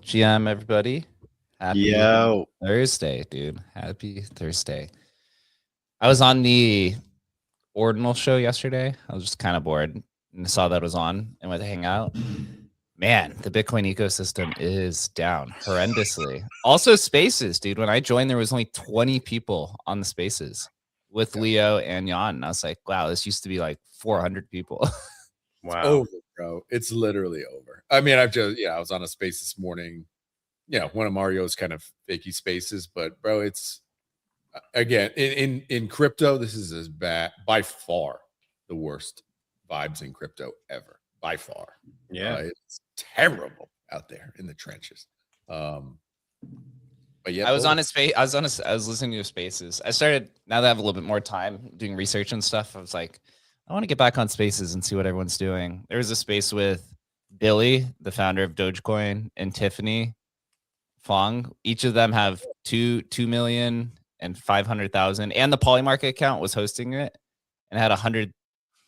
GM, everybody. Happy Thursday, dude. Happy Thursday. I was on the Ordinal show yesterday. I was just kind of bored and saw that it was on and went to hang out. Man, the Bitcoin ecosystem is down horrendously. Also, spaces, dude. When I joined, there was only 20 people on the spaces with Leo and Jan. And I was like, wow, this used to be like 400 people. Wow. It's over, bro. It's literally over. I mean, I was on a space this morning. Yeah, one of Mario's kind of fakey spaces, but bro, it's again in crypto, this is as bad, by far the worst vibes in crypto ever. By far. Yeah. It's terrible out there in the trenches. But yeah, I was on a space. I was listening to your spaces. I started, now that I have a little bit more time doing research and stuff, I was like, I want to get back on spaces and see what everyone's doing. There was a space with Billy, the founder of Dogecoin, and Tiffany Fong. Each of them have 2 million and 500,000, and the Polymarket account was hosting it and had 100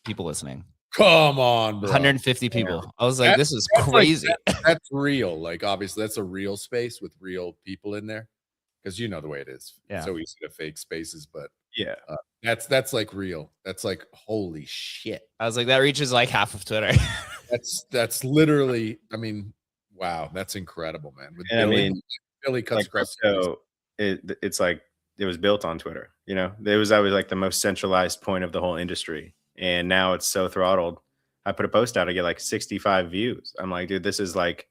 people listening. Come on, bro. 150 people. I was like, this is crazy. Like, that's real. Like, obviously, that's a real space with real people in there, because you know the way it is. Yeah. It's so easy to fake spaces, but yeah, that's like real. That's like, holy shit. I was like, that reaches like half of Twitter. that's literally, I mean, wow, that's incredible, man. With and Billy, I mean, Billy cuts like across. So it's like it was built on Twitter. You know, that was like the most centralized point of the whole industry, and now it's so throttled. I put a post out, I get like 65 views. I'm like, dude, this is like,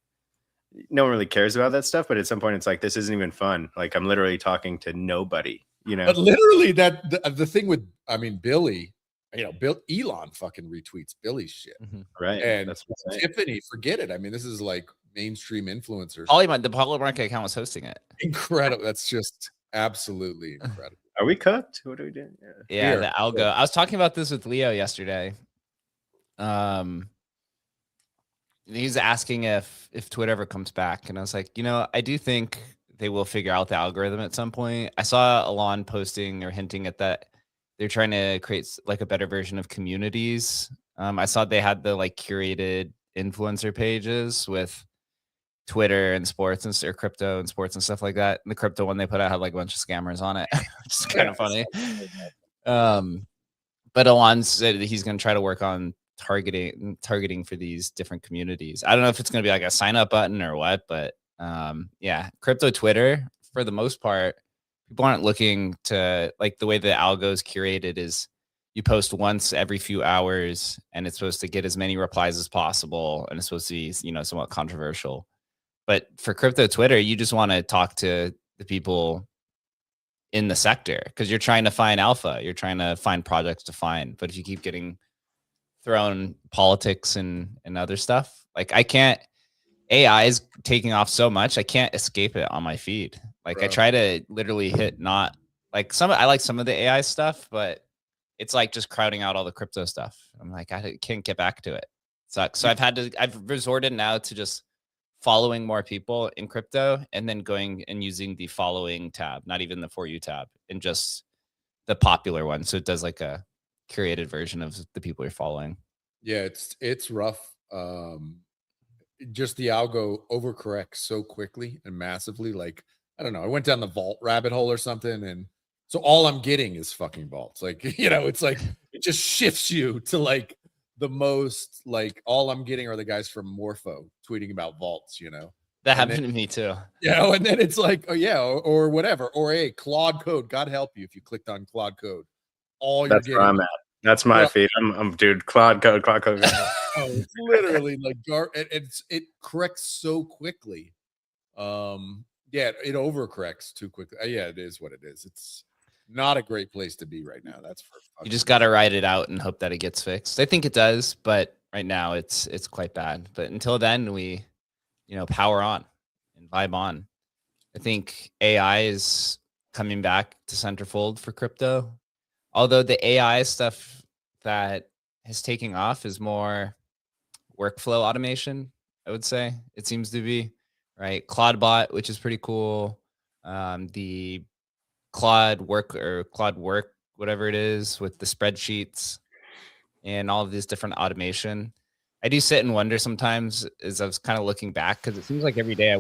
no one really cares about that stuff. But at some point, it's like, this isn't even fun. Like, I'm literally talking to nobody, you know. But literally, the thing with, I mean, Billy, you know, Elon fucking retweets Billy's shit, right? And that's Tiffany, forget it. I mean, this is like mainstream influencers. The Polymarket account was hosting it. Incredible. That's just absolutely incredible. Are we cooked? What are we doing? Yeah, the algo. I was talking about this with Leo yesterday. He's asking if Twitter ever comes back, and I was like, you know, I do think they will figure out the algorithm at some point. I saw Elon posting or hinting at that they're trying to create like a better version of communities. I saw they had the like curated influencer pages with Twitter and sports and or crypto and sports and stuff like that. And the crypto one they put out had like a bunch of scammers on it, which is kind of funny. But Elon said that he's going to try to work on targeting for these different communities. I don't know if it's going to be like a sign up button or what, but yeah, crypto Twitter for the most part, people aren't looking to like the way the algo is curated is you post once every few hours and it's supposed to get as many replies as possible and it's supposed to be, you know, somewhat controversial. But for crypto Twitter, you just want to talk to the people in the sector because you're trying to find alpha. You're trying to find projects to find. But if you keep getting thrown politics and other stuff, like I can't, AI is taking off so much. I can't escape it on my feed. Like Bro. I try to literally hit not like I like some of the AI stuff, but it's like just crowding out all the crypto stuff. I'm like, I can't get back to it. Sucks. So I've resorted now to just following more people in crypto and then going and using the following tab, not even the For You tab, and just the popular one. So it does like a curated version of the people you're following. Yeah, it's rough. Just the algo overcorrects so quickly and massively. Like, I don't know, I went down the vault rabbit hole or something, and so all I'm getting is fucking vaults. Like, you know, it's like it just shifts you to like the most, like all I'm getting are the guys from Morpho tweeting about vaults, you know. That And happened then, to me too. you know, and then it's like, oh yeah, or whatever, or hey, Claude Code, God help you if you clicked on Claude Code. All you're That's getting, where I'm at. That's my well, feed. I'm dude. Claude code. oh, it's literally like it corrects so quickly. Yeah, it overcorrects too quickly. Yeah, it is what it is. It's not a great place to be right now. That's for You just got to ride it out and hope that it gets fixed. I think it does, but right now it's quite bad. But until then, we, you know, power on and vibe on. I think AI is coming back to centerfold for crypto. Although the AI stuff that is taking off is more workflow automation, I would say. It seems to be, right? Claude which is pretty cool. The Claude Work, whatever it is, with the spreadsheets and all of these different automation. I do sit and wonder sometimes as I was kind of looking back because it seems like every day I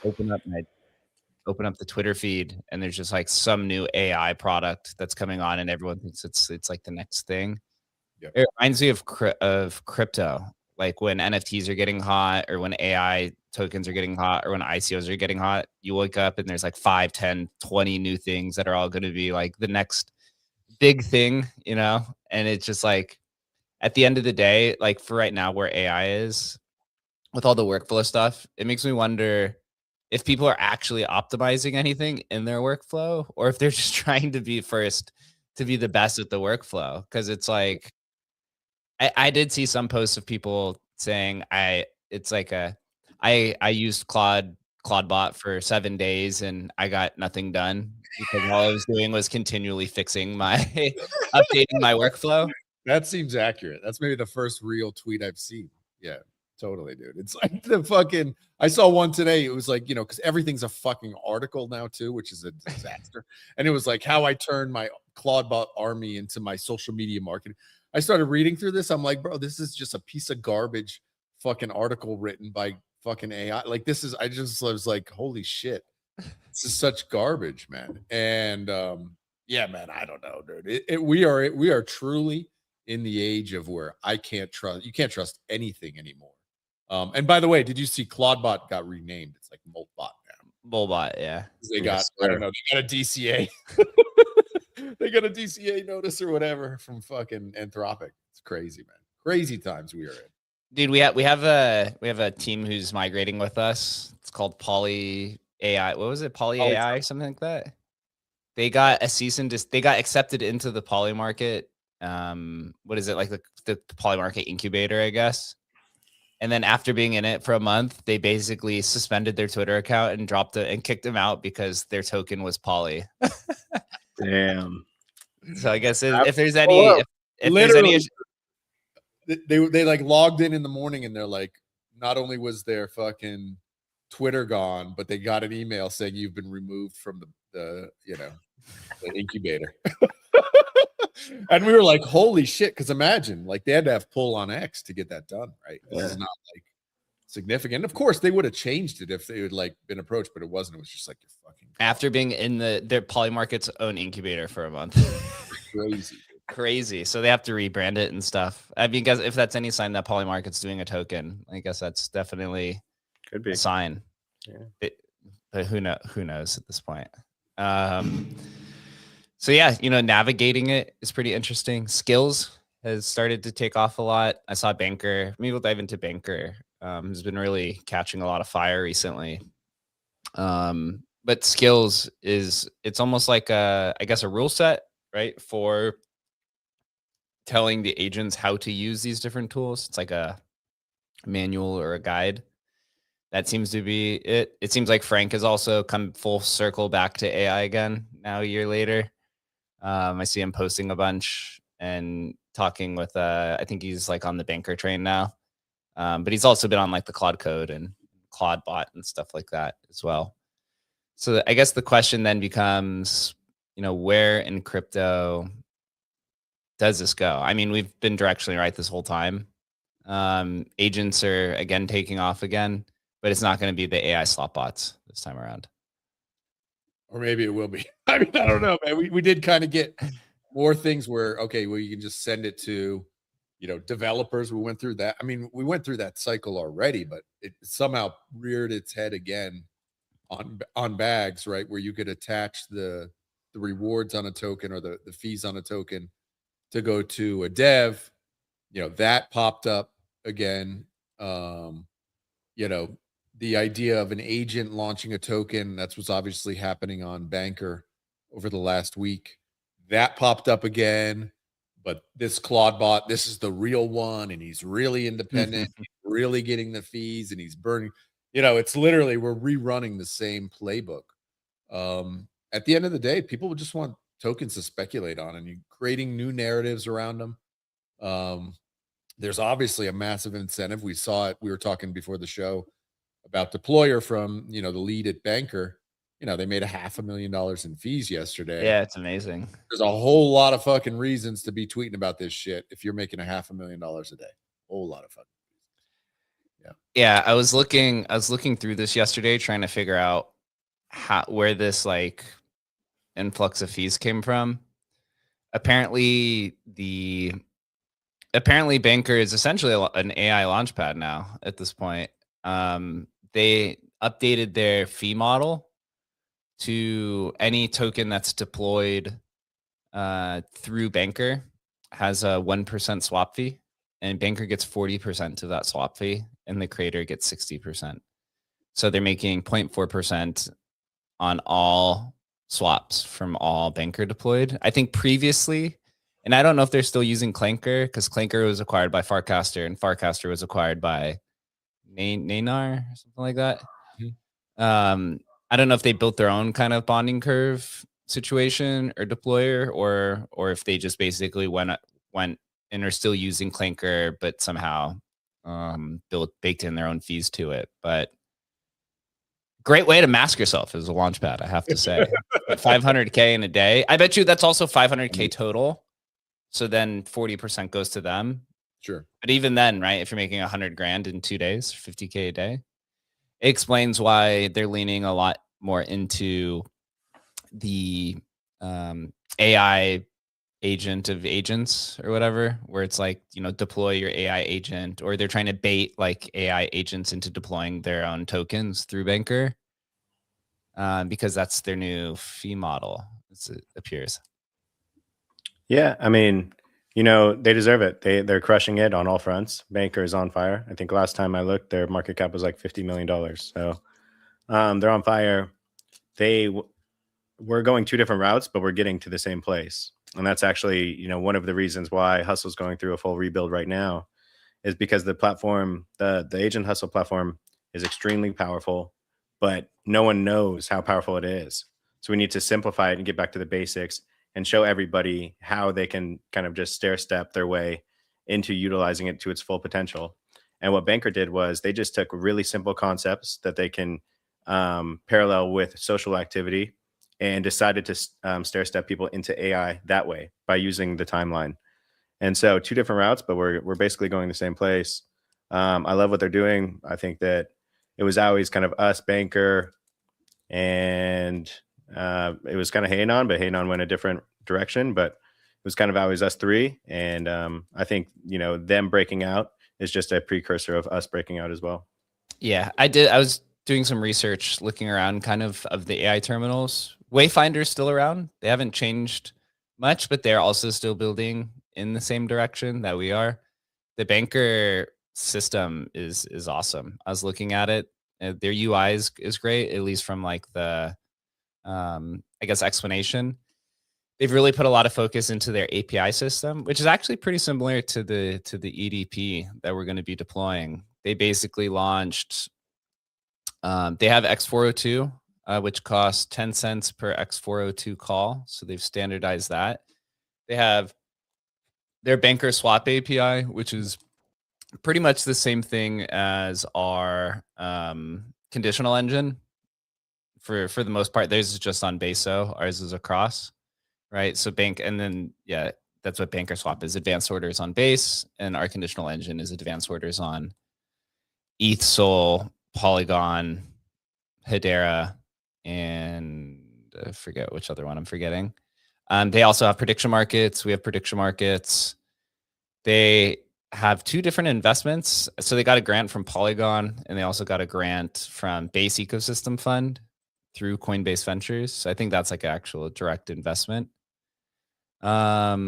open up the Twitter feed and there's just like some new AI product that's coming on and everyone thinks it's like the next thing. Yep. It reminds me of crypto, like when NFTs are getting hot or when AI tokens are getting hot or when ICOs are getting hot. You wake up and there's like 5, 10, 20 new things that are all going to be like the next big thing, you know? And it's just like at the end of the day, like for right now where AI is with all the workflow stuff, it makes me wonder if people are actually optimizing anything in their workflow or if they're just trying to be first to be the best at the workflow. Cause it's like, I did see some posts of people saying I used Claudebot for 7 days and I got nothing done because all I was doing was continually fixing my updating my workflow. That seems accurate. That's maybe the first real tweet I've seen. Yeah, totally, dude. It's like the fucking. I saw one today. It was like, you know, because everything's a fucking article now too, which is a disaster. And it was like how I turned my Claudebot army into my social media marketing. I started reading through this. I'm like, bro, this is just a piece of garbage fucking article written by fucking AI. Like this is. I just was like, holy shit, this is such garbage, man. And yeah, man, I don't know, dude. We are truly in the age of where you can't trust anything anymore. And by the way, did you see Claudebot got renamed? It's like Moltbot now. Moltbot, yeah. They got, I don't know, they got a DCA. They got a DCA notice or whatever from fucking Anthropic. It's crazy, man. Crazy times we are in. Dude, we have a team who's migrating with us. It's called Poly AI. What was it? Poly AI, something like that. They got they got accepted into the Poly market. What is it, like the Poly market incubator, I guess. And then after being in it for a month, they basically suspended their Twitter account and dropped it and kicked them out because their token was Poly. Damn. So I guess if there's any, if there's any, they like logged in the morning and they're like, not only was their fucking Twitter gone, but they got an email saying you've been removed from the incubator. And we were like, holy shit, because imagine, like, they had to have pull on X to get that done, right? This is not like significant. Of course, they would have changed it if they had like been approached, but it wasn't. It was just like, you're fucking after being in their Polymarket's own incubator for a month. crazy. Crazy. So they have to rebrand it and stuff. I mean, guys, if that's any sign that Polymarket's doing a token, I guess that's definitely Could be a sign. Yeah. But who knows at this point. So yeah, navigating it is pretty interesting. Skills has started to take off a lot. I saw Banker. Maybe we'll dive into Banker. Has been really catching a lot of fire recently. But Skills it's almost like I guess a rule set, right? For telling the agents how to use these different tools. It's like a manual or a guide. That seems to be it. It seems like Frank has also come full circle back to AI again now a year later. I see him posting a bunch and talking with I think he's like on the Banker train now. But he's also been on like the Claude Code and Claude Bot and stuff like that as well. So I guess the question then becomes, where in crypto does this go? I mean, we've been directionally right this whole time. Agents are again taking off again, but it's not going to be the AI slot bots this time around. Or maybe it will be. I mean, I don't know, man. We did kind of get more things where, okay, well, you can just send it to, developers. We went through that. I mean, we went through that cycle already, but it somehow reared its head again on bags, right? Where you could attach the rewards on a token or the fees on a token to go to a dev. That popped up again. The idea of an agent launching a token, that's what's obviously happening on Banker over the last week. That popped up again. But this Claude bot, this is the real one, and he's really independent, he's really getting the fees, and he's burning. It's literally, we're rerunning the same playbook. At the end of the day, people just want tokens to speculate on, and you're creating new narratives around them. There's obviously a massive incentive. We saw it. We were talking before the show about Deployer from, the lead at Banker. They made $500,000 in fees yesterday. Yeah, it's amazing. There's a whole lot of fucking reasons to be tweeting about this shit if you're making $500,000 a day. Whole lot of fucking reasons. Yeah, I was looking through this yesterday, trying to figure out where this like influx of fees came from. Apparently Banker is essentially an AI launchpad now at this point. They updated their fee model to any token that's deployed through Banker has a 1% swap fee, and Banker gets 40% of that swap fee, and the creator gets 60%. So they're making 0.4% on all swaps from all Banker deployed. I think previously, and I don't know if they're still using Clanker, because Clanker was acquired by Farcaster, and Farcaster was acquired by Nanar or something like that. I don't know if they built their own kind of bonding curve situation or Deployer, or if they just basically went and are still using Clanker, but somehow baked in their own fees to it. But great way to mask yourself as a launchpad, I have to say. But 500K in a day. I bet you that's also 500K total. So then 40% goes to them. Sure. But even then, right, if you're making 100 grand in 2 days, 50K a day, it explains why they're leaning a lot more into the AI agent of agents or whatever, where it's like, deploy your AI agent, or they're trying to bait like AI agents into deploying their own tokens through Banker, because that's their new fee model, as it appears. Yeah, I mean, they deserve it. They're crushing it on all fronts. Banker is on fire. I think last time I looked, their market cap was like $50 million. So they're on fire. We're going two different routes, but we're getting to the same place. And that's actually, one of the reasons why Hustle's going through a full rebuild right now, is because the platform, the Agent Hustle platform, is extremely powerful, but no one knows how powerful it is. So we need to simplify it and get back to the basics and show everybody how they can kind of just stair step their way into utilizing it to its full potential. And what Banker did was they just took really simple concepts that they can parallel with social activity and decided to stair step people into AI that way by using the timeline. And so 2 different routes, but we're basically going the same place. I love what they're doing. I think that it was always kind of us, Banker, and it was kind of Hanon, but Hanon went a different direction. But it was kind of always us 3. And I think, you know, them breaking out is just a precursor of us breaking out as well. Yeah, I did. I was doing some research, looking around kind of the AI terminals. Wayfinder's still around. They haven't changed much, but they're also still building in the same direction that we are. The Banker system is awesome. I was looking at it. Their UI is great, at least from like the I guess explanation. They've really put a lot of focus into their API system, which is actually pretty similar to the EDP that we're going to be deploying. They basically launched. They have X402, which costs 10 cents per X402 call. So they've standardized that. They have their Banker Swap API, which is pretty much the same thing as our conditional engine. For the most part, theirs is just on Beso. Ours is across, right? So and then yeah, that's what Banker Swap is. Advanced orders on base, and our conditional engine is advanced orders on ETH, Sol, Polygon, Hedera, and I forget which other one I'm forgetting. They also have prediction markets. We have prediction markets. They have 2 different investments. So they got a grant from Polygon, and they also got a grant from Base Ecosystem Fund through Coinbase Ventures. So I think that's like an actual direct investment. A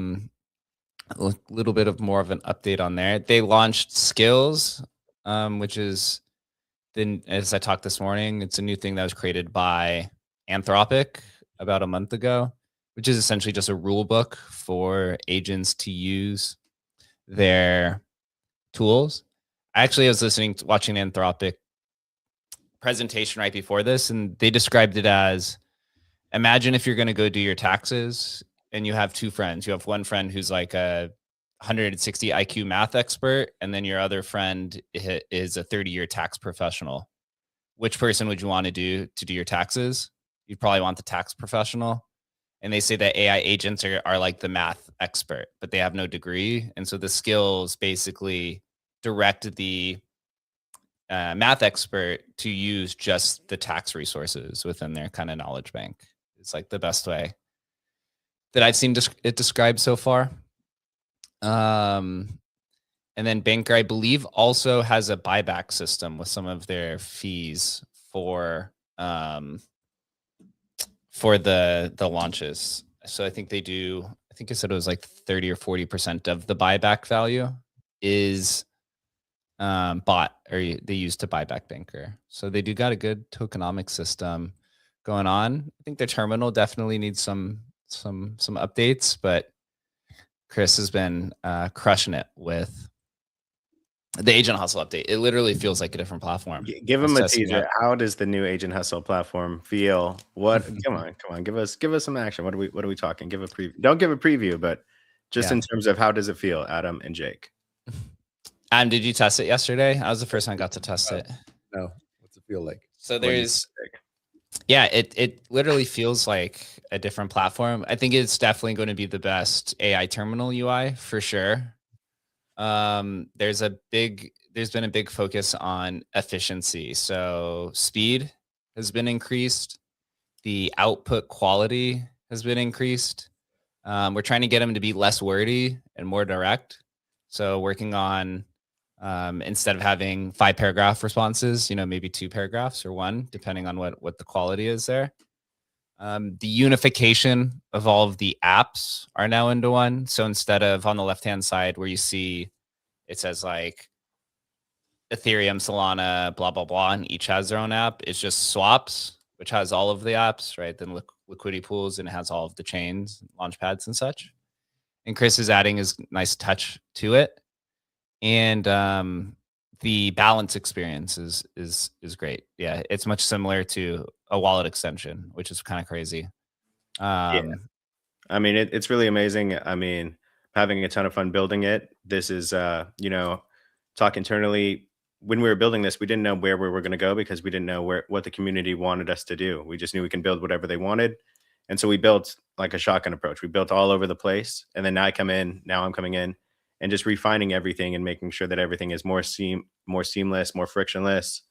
little bit of more of an update on there. They launched Skills, which is then, as I talked this morning, it's a new thing that was created by Anthropic about a month ago, which is essentially just a rule book for agents to use their tools. Actually, I was watching an Anthropic presentation right before this, and they described it as, imagine if you're going to go do your taxes and you have 2 friends. You have one friend who's like a 160 IQ math expert, and then your other friend is a 30-year tax professional. Which person would you want to do your taxes? You'd probably want the tax professional. And they say that AI agents are like the math expert, but they have no degree. And so the skills basically direct the math expert to use just the tax resources within their kind of knowledge bank. It's like the best way that I've seen it described so far. And then Banker, I believe, also has a buyback system with some of their fees for the launches. So I think they do. I think I said it was like 30 or 40% of the buyback value is bought, or they use to buy back Banker. So they do got a good tokenomics system going on. I think their terminal definitely needs some updates, but Chris has been crushing it with the Agent Hustle update. It literally feels like a different platform. Give them a teaser. How does the new Agent Hustle platform feel? What? Come on. Give us some action. What are we talking? Give a preview. Don't give a preview, but just in terms of how does it feel, Adam and Jake? Did you test it yesterday? I was the first one I got to test it. No. What's it feel like? So it literally feels like a different platform. I think it's definitely going to be the best AI terminal UI for sure. There's been a big focus on efficiency. So speed has been increased. The output quality has been increased. We're trying to get them to be less wordy and more direct. So working on, instead of having 5-paragraph responses, maybe 2 paragraphs or 1, depending on what the quality is there. The unification of all of the apps are now into one. So instead of on the left-hand side where you see it says like Ethereum, Solana, blah, blah, blah, and each has their own app, it's just Swaps, which has all of the apps, right? Then liquidity pools, and it has all of the chains, launch pads and such. And Chris is adding his nice touch to it. And the balance experience is great. Yeah, it's much similar to a wallet extension, which is kind of crazy. Yeah. I mean, it's really amazing. I mean, having a ton of fun building it. This is, talk internally. When we were building this, we didn't know where we were going to go because we didn't know what the community wanted us to do. We just knew we can build whatever they wanted. And so we built like a shotgun approach. We built all over the place. And then now I'm coming in and just refining everything and making sure that everything is more seamless, more frictionless,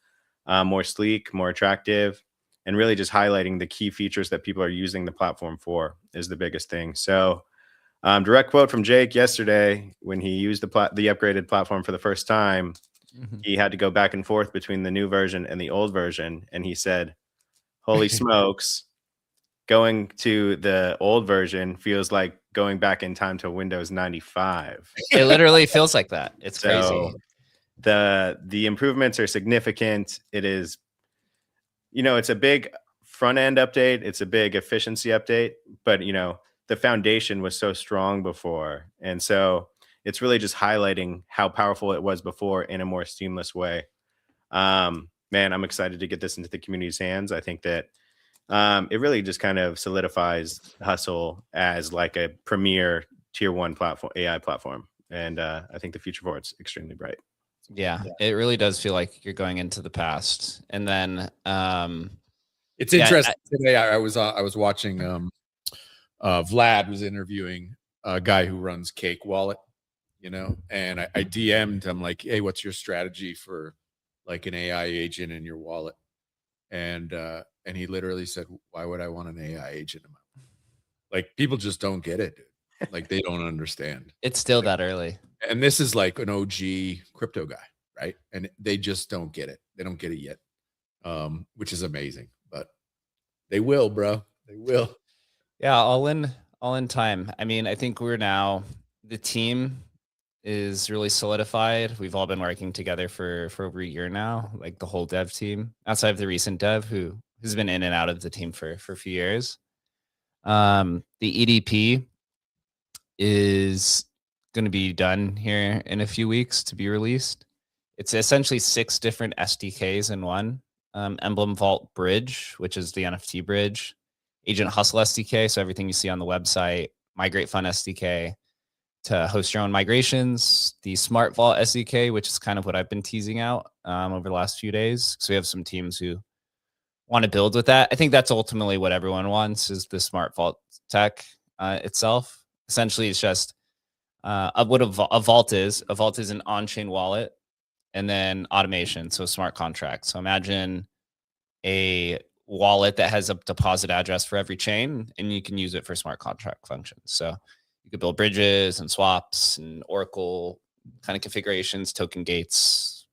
more sleek, more attractive, and really just highlighting the key features that people are using the platform for is the biggest thing. So direct quote from Jake yesterday, when he used the upgraded platform for the first time, he had to go back and forth between the new version and the old version. And he said, holy smokes, going to the old version feels like going back in time to Windows 95. It literally feels like that. It's crazy. So the improvements are significant. It is, it's a big front end update. It's a big efficiency update, but the foundation was so strong before. And so it's really just highlighting how powerful it was before in a more seamless way. Man, I'm excited to get this into the community's hands. I think that it really just kind of solidifies Hustle as like a premier tier 1 platform, AI platform. And I think the future for it's extremely bright. Yeah, it really does feel like you're going into the past. And then it's interesting. Today I was watching Vlad was interviewing a guy who runs Cake Wallet, and I DM'd him like, hey, what's your strategy for like an AI agent in your wallet? And he literally said, why would I want an AI agent in my wallet? Like, people just don't get it, dude. Like, they don't understand. It's still that early. And this is like an OG crypto guy, right? And they just don't get it. They don't get it yet, which is amazing. But they will, bro. They will. Yeah, all in time. I mean, I think the team is really solidified. We've all been working together for over a year now, like the whole dev team, outside of the recent dev who's been in and out of the team for a few years. The EDP is going to be done here in a few weeks to be released. It's essentially 6 different SDKs in one. Emblem Vault Bridge, which is the NFT bridge. Agent Hustle SDK, so everything you see on the website. Migrate Fun SDK to host your own migrations. The Smart Vault SDK, which is kind of what I've been teasing out over the last few days. So we have some teams who want to build with that. I think that's ultimately what everyone wants, is the Smart Vault tech itself. Essentially, it's just what a vault is. A vault is an on-chain wallet, and then automation, so smart contracts. So imagine a wallet that has a deposit address for every chain, and you can use it for smart contract functions. So you could build bridges and swaps and Oracle kind of configurations, token gates,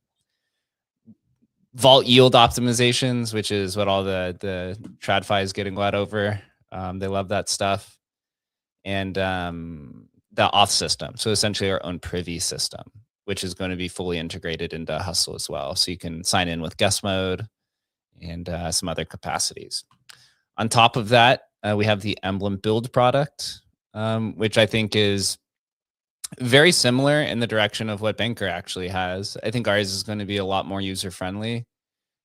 vault yield optimizations, which is what all the TradFi is getting wet over. They love that stuff. And the auth system. So essentially our own privy system, which is going to be fully integrated into Hustle as well. So you can sign in with guest mode and some other capacities. On top of that, we have the Emblem Build product, which I think is very similar in the direction of what Banker actually has. I think ours is going to be a lot more user-friendly.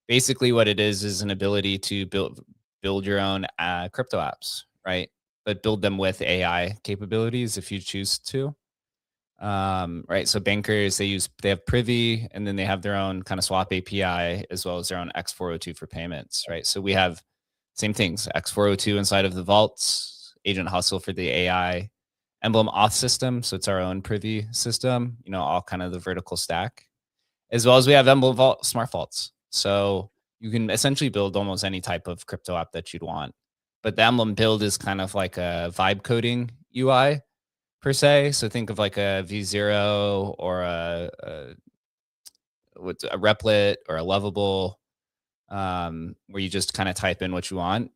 Basically what it is an ability to build your own crypto apps, right? But build them with AI capabilities if you choose to. Right. So bankers, they have Privy, and then they have their own kind of swap API, as well as their own X402 for payments. Right. So we have same things, X402 inside of the vaults, Agent Hustle for the AI, Emblem auth system. So it's our own Privy system, all kind of the vertical stack, as well as we have Emblem Vault smart vaults. So you can essentially build almost any type of crypto app that you'd want. But the Emblem Build is kind of like a vibe coding UI per se. So think of like a V0 or a Replit or a Lovable, where you just kind of type in what you want.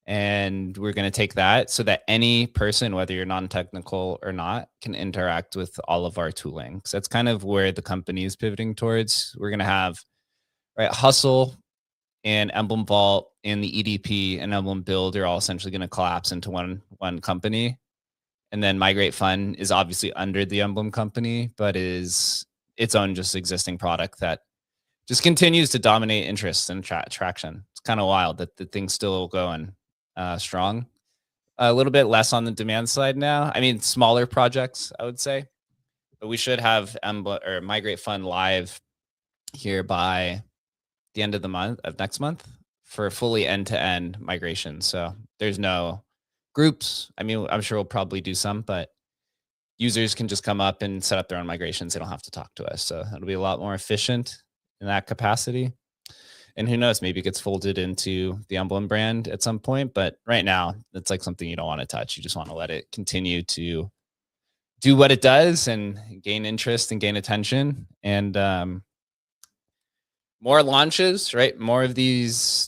And we're going to take that so that any person, whether you're non-technical or not, can interact with all of our tooling. So that's kind of where the company is pivoting towards. We're going to have Hustle and Emblem Vault and the EDP and Emblem Build are all essentially going to collapse into one company. And then Migrate Fun is obviously under the Emblem company, but is its own just existing product that just continues to dominate interest and traction. It's kind of wild that the thing's still going strong. A little bit less on the demand side now. I mean, smaller projects, I would say. but we should have Migrate Fund live here by the end of the month of next month for fully end-to-end migration. So there's no groups. I mean, I'm sure we'll probably do some, but users can just come up and set up their own migrations. They don't have to talk to us. So it'll be a lot more efficient in that capacity. And who knows, maybe it gets folded into the Emblem brand at some point. But right now, it's like something you don't want to touch. You just want to let it continue to do what it does and gain interest and gain attention. And more launches, right? More of these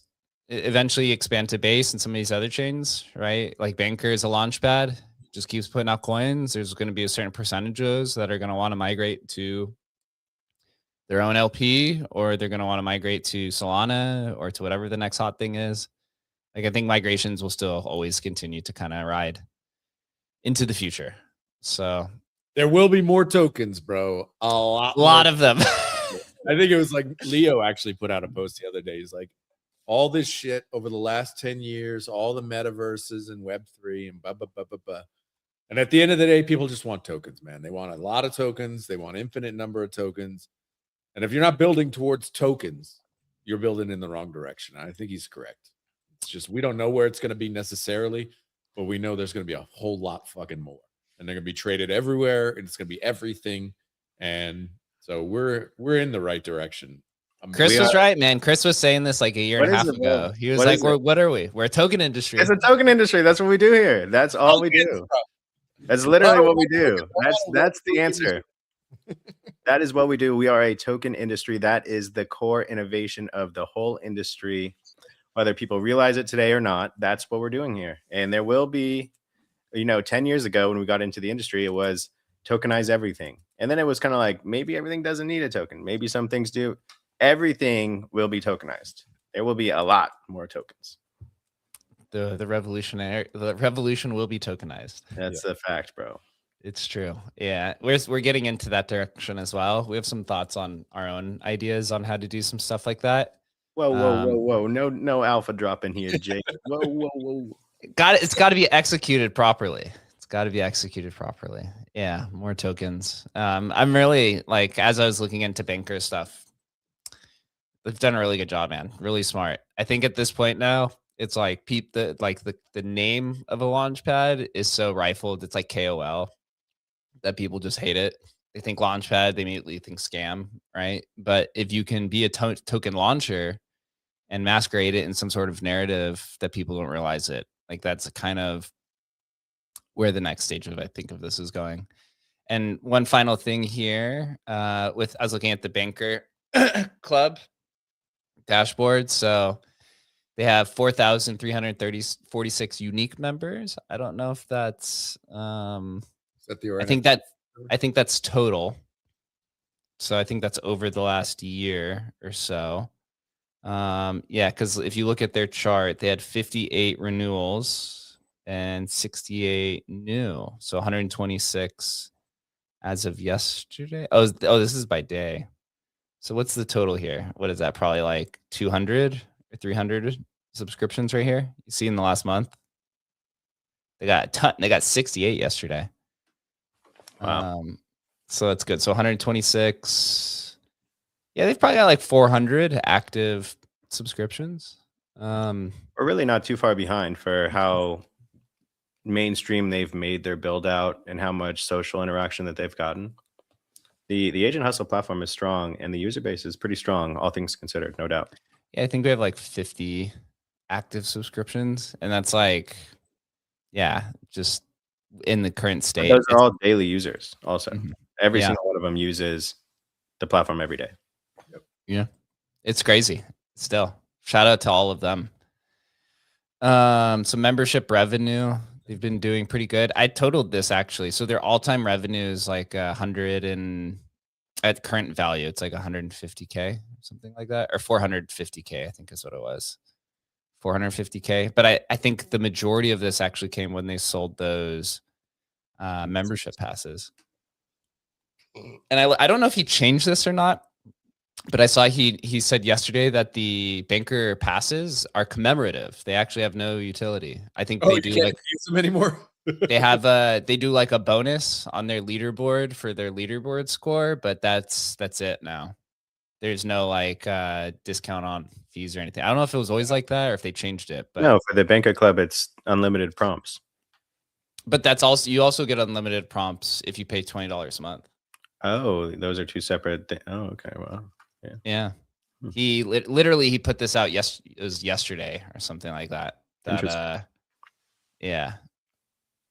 eventually expand to base and some of these other chains, right? Like Banker is a launch pad, just keeps putting out coins. There's going to be a certain percentages that are going to want to migrate to their own LP, or they're going to want to migrate to Solana or to whatever the next hot thing is. Like, I think migrations will still always continue to kind of ride into the future. So there will be more tokens, bro. A lot of them. I think it was like Leo actually put out a post the other day. He's like, all this shit over the last 10 years, all the metaverses and Web3 and blah, blah, blah, blah, blah. And at the end of the day, people just want tokens, man. They want a lot of tokens. They want infinite number of tokens. And if you're not building towards tokens, you're building in the wrong direction. I think he's correct. It's just, we don't know where it's going to be necessarily, but we know there's going to be a whole lot fucking more. And they're going to be traded everywhere, and it's going to be everything. And so we're in the right direction. Chris was right, man. Chris was saying this like a year and a half ago. He was like, what are we? We're a token industry. It's a token industry. That's what we do here. That's all we do. That's literally what we do. That's the answer. That is what we do. We are a token industry. That is the core innovation of the whole industry. Whether people realize it today or not, that's what we're doing here. And there will be, 10 years ago when we got into the industry, it was tokenize everything. And then it was kind of like, maybe everything doesn't need a token. Maybe some things do. Everything will be tokenized. There will be a lot more tokens. The revolution will be tokenized. That's a fact, bro. It's true. Yeah, we're getting into that direction as well. We have some thoughts on our own ideas on how to do some stuff like that. Whoa. No alpha drop in here, Jake. Whoa. It's got to be executed properly. Yeah, more tokens. I'm really like, as I was looking into Banker stuff, they've done a really good job, man. Really smart. I think at this point now, it's like the name of a launchpad is so rifled. It's like KOL that people just hate it. They think launchpad, they immediately think scam, right? But if you can be a token launcher and masquerade it in some sort of narrative that people don't realize it, like that's kind of where the next stage of, I think, of this is going. And one final thing here, I was looking at the Banker Club dashboard. So they have 4,346 unique members. I don't know if that's is that the I think that's total. So I think that's over the last year or so. Yeah, because if you look at their chart, they had 58 renewals and 68 new. So 126 as of yesterday. Oh, this is by day. So what's the total here? What is that? Probably like 200 or 300 subscriptions right here. You see in the last month, they got a ton. They got 68 yesterday. Wow. So that's good. So 126. Yeah, they've probably got like 400 active subscriptions. We're really not too far behind for how mainstream they've made their build out and how much social interaction that they've gotten. The Agent Hustle platform is strong and the user base is pretty strong, all things considered, no doubt. Yeah, I think we have like 50 active subscriptions, and that's like, yeah, just in the current state. But those are all daily users also. Mm-hmm. Every single one of them uses the platform every day. Yep. Yeah, it's crazy. Still, shout out to all of them. So membership revenue, they've been doing pretty good. I totaled this actually. So their all-time revenue is like 100 and at current value, it's like 150K, something like that, or 450K, I think is what it was. 450K. But I think the majority of this actually came when they sold those membership passes. And I don't know if he changed this or not, But I saw he said yesterday that the banker passes are commemorative. They actually have no utility. I think Oh, they you do can't like use them anymore. they do like a bonus on their leaderboard for their leaderboard score, but that's it now. There's no like discount on fees or anything. I don't know if it was always like that or if they changed it, No, for the Banker Club, it's unlimited prompts. but that's also you also get unlimited prompts if you pay $20 a month. Oh, those are two separate. Oh, okay. Well, yeah. Yeah. Hmm. He literally he put this out it was yesterday or something like that. Interesting. Yeah.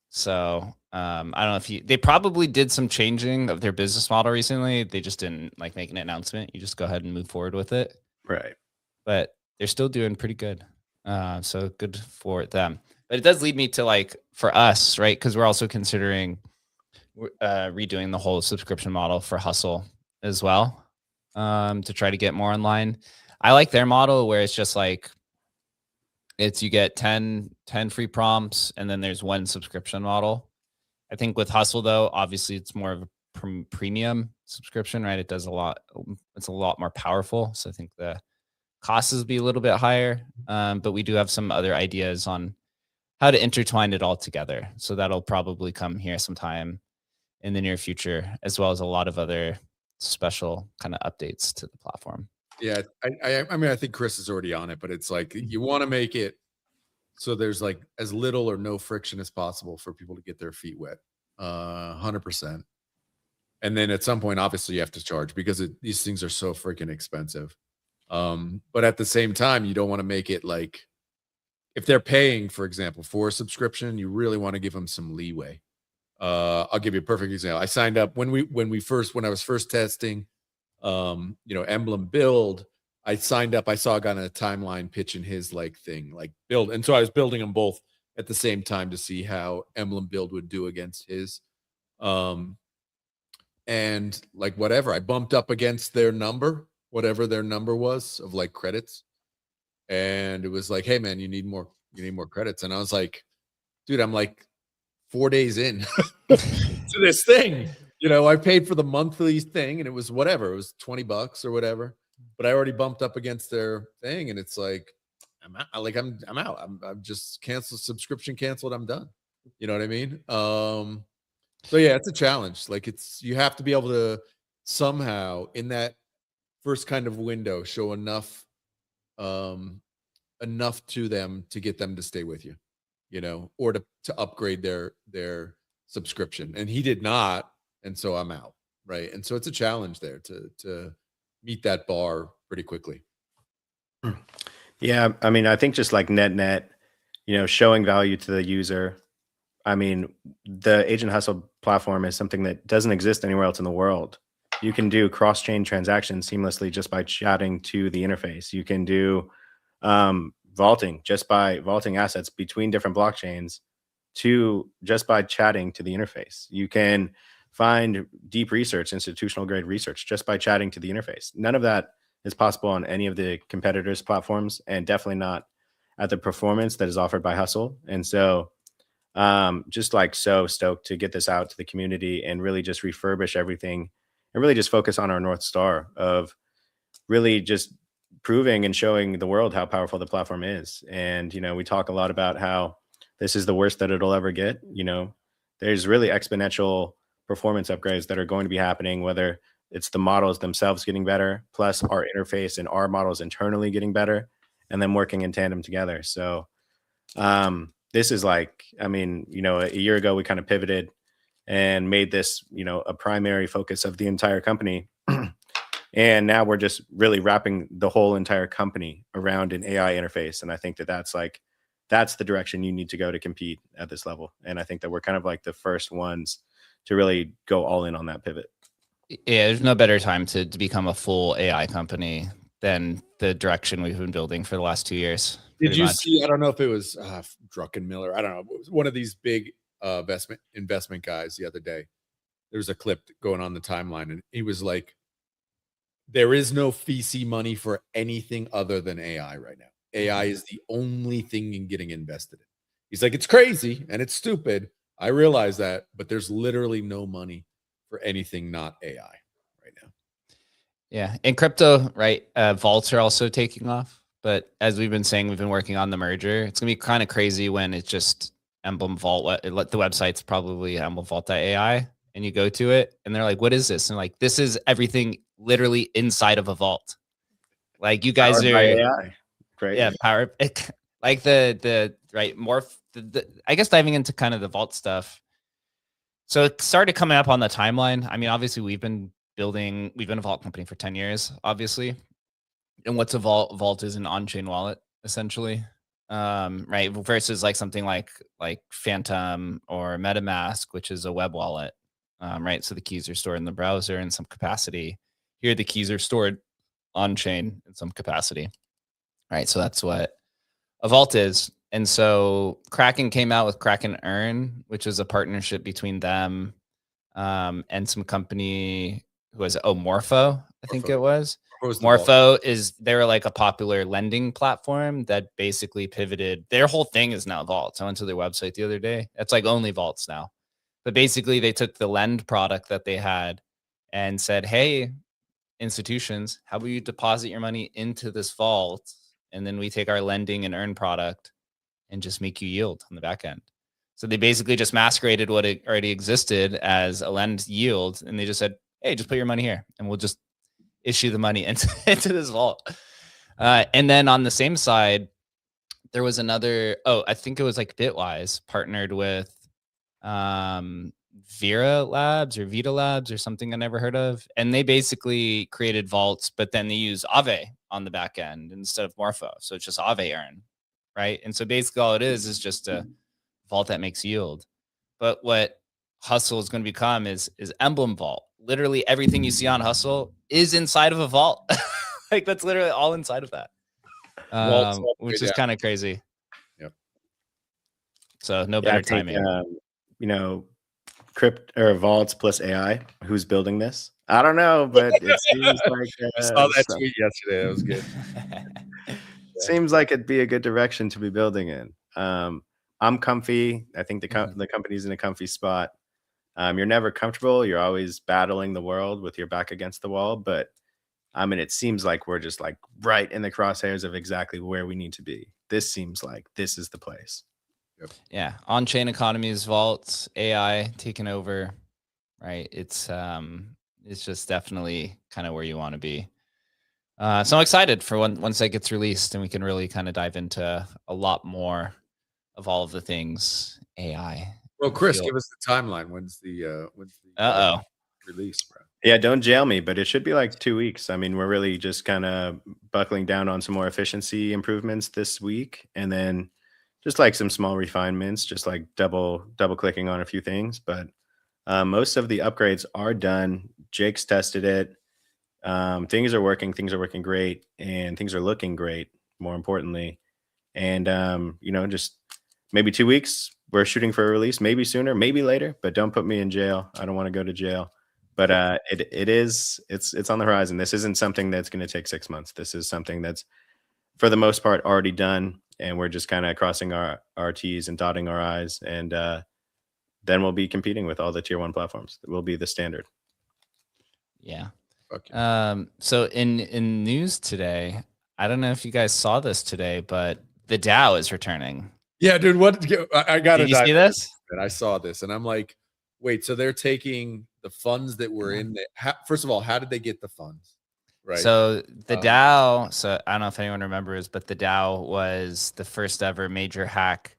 So I don't know if they probably did some changing of their business model recently. They just didn't like make an announcement. You just go ahead and move forward with it. Right. But they're still doing pretty good. So good for them. But it does lead me to like for us, right? Because we're also considering redoing the whole subscription model for Hustle as well, to try to get more online. I like their model where it's just like you get 10 free prompts and then there's one subscription model. I think with Hustle though, obviously it's more of a premium subscription, right? It's a lot more powerful. So I think the costs will be a little bit higher. But we do have some other ideas on how to intertwine it all together. So that'll probably come here sometime in the near future, as well as a lot of other special kind of updates to the platform. Yeah, I mean, I think Chris is already on it, but it's like you want to make it so there's like as little or no friction as possible for people to get their feet wet. 100%. And then at some point, obviously, you have to charge because these things are so freaking expensive. But at the same time, you don't want to make it like if they're paying, for example, for a subscription, you really want to give them some leeway. I'll give you a perfect example. I signed up when I was first testing, Emblem Build. I signed up. I saw a guy on a timeline pitching his like thing, like build, and so I was building them both at the same time to see how Emblem Build would do against his. And like whatever, I bumped up against their number, whatever their number was of like credits, and it was like, hey man, you need more credits, and I was like, dude, I'm like 4 days in to this thing. I paid for the monthly thing and it was whatever. It was $20 or whatever. But I already bumped up against their thing and it's like I'm out. I'm out. I'm just subscription canceled. I'm done. You know what I mean? So yeah, it's a challenge. Like you have to be able to somehow in that first kind of window show enough to them to get them to stay with you. Or to upgrade their subscription. And he did not, and so I'm out, right? And so it's a challenge there to meet that bar pretty quickly. Yeah, I mean, I think just like net, showing value to the user. I mean, the Agent Hustle platform is something that doesn't exist anywhere else in the world. You can do cross-chain transactions seamlessly just by chatting to the interface. You can do vaulting just by vaulting assets between different blockchains just by chatting to the interface. You can find deep research, institutional grade research just by chatting to the interface. None of that is possible on any of the competitors' platforms and definitely not at the performance that is offered by Hustle. And so just like so stoked to get this out to the community and really just refurbish everything and really just focus on our North Star of really just proving and showing the world how powerful the platform is. And, we talk a lot about how this is the worst that it'll ever get. There's really exponential performance upgrades that are going to be happening, whether it's the models themselves getting better, plus our interface and our models internally getting better, and then working in tandem together. So this is like, I mean, a year ago, we kind of pivoted and made this, a primary focus of the entire company. And now we're just really wrapping the whole entire company around an AI interface. And I think that's the direction you need to go to compete at this level. And I think that we're kind of like the first ones to really go all in on that pivot. Yeah, there's no better time to become a full AI company than the direction we've been building for the last 2 years. Did you see, I don't know if it was Druckenmiller, I don't know, it was one of these big investment guys the other day. There was a clip going on the timeline and he was like, there is no VC money for anything other than AI right now. AI is the only thing in getting invested in. He's like, it's crazy and it's stupid. I realize that, but there's literally no money for anything not AI right now. Yeah. In crypto, right? Vaults are also taking off. But as we've been saying, we've been working on the merger. It's gonna be kind of crazy when it's just Emblem Vault. The website's probably emblemvault.ai, and you go to it, and they're like, "What is this?" And like, this is everything literally inside of a vault. Like you guys Powered by are, AI. Great. yeah, power. Like the right morph. I guess diving into kind of the vault stuff. So it started coming up on the timeline. I mean, obviously we've been a vault company for 10 years, obviously. And what's a vault? Vault is an on-chain wallet, essentially. Right. Versus like something like Phantom or MetaMask, which is a web wallet. Right. So the keys are stored in the browser in some capacity. Here the keys are stored on chain in some capacity. Right. So that's what a vault is. And so Kraken came out with Kraken Earn, which is a partnership between them and some company who was Morpho, I think it was. Morpho's the vault. Morpho is they're like a popular lending platform that basically pivoted. Their whole thing is now vaults. I went to their website the other day. It's like only vaults now. But basically they took the lend product that they had and said, hey, institutions, how about you deposit your money into this vault? And then we take our lending and earn product and just make you yield on the back end. So they basically just masqueraded what it already existed as a lend yield. And they just said, hey, just put your money here and we'll just issue the money into this vault. And then on the same side, there was another, I think it was like Bitwise partnered with Vera Labs or Vita Labs or something I never heard of. And they basically created vaults, but then they use Aave on the back end instead of Morpho. So it's just Aave Earn, right? And so basically all it is just a vault that makes yield. But what Hustle is going to become is Emblem Vault. Literally everything you see on Hustle is inside of a vault. Like that's literally all inside of that, which is kind of crazy. Yep. So no better timing. You know, crypt or vaults plus AI. Who's building this? I don't know, but it seems like I saw that tweet yesterday. That was good. Seems like it'd be a good direction to be building in. I'm comfy. I think the company's in a comfy spot. You're never comfortable. You're always battling the world with your back against the wall. But I mean, it seems like we're just like right in the crosshairs of exactly where we need to be. This seems like this is the place. Yep. Yeah. On-chain economies, vaults, AI taking over, right? It's just definitely kind of where you want to be. So I'm excited for once that gets released and we can really kind of dive into a lot more of all of the things AI. Well, Chris, give us the timeline. When's the release, bro? Yeah, don't jail me, but it should be like 2 weeks. I mean, we're really just kind of buckling down on some more efficiency improvements this week, and then just like some small refinements, just like double clicking on a few things. But most of the upgrades are done. Jake's tested it. Things are working great, and things are looking great, more importantly. And just maybe 2 weeks. We're shooting for a release, maybe sooner, maybe later, but don't put me in jail. I don't want to go to jail. But it's on the horizon. This isn't something that's going to take 6 months. This is something that's for the most part already done, and we're just kind of crossing our T's and dotting our I's, and then we'll be competing with all the tier 1 platforms. It will be the standard. Yeah. Okay. So in news today, I don't know if you guys saw this today, but the DAO is returning. Yeah, dude. What I got to Did you see this? And I saw this, and I'm like, wait. So they're taking the funds that were in there. First of all, how did they get the funds? Right. So the DAO. So I don't know if anyone remembers, but the DAO was the first ever major hack.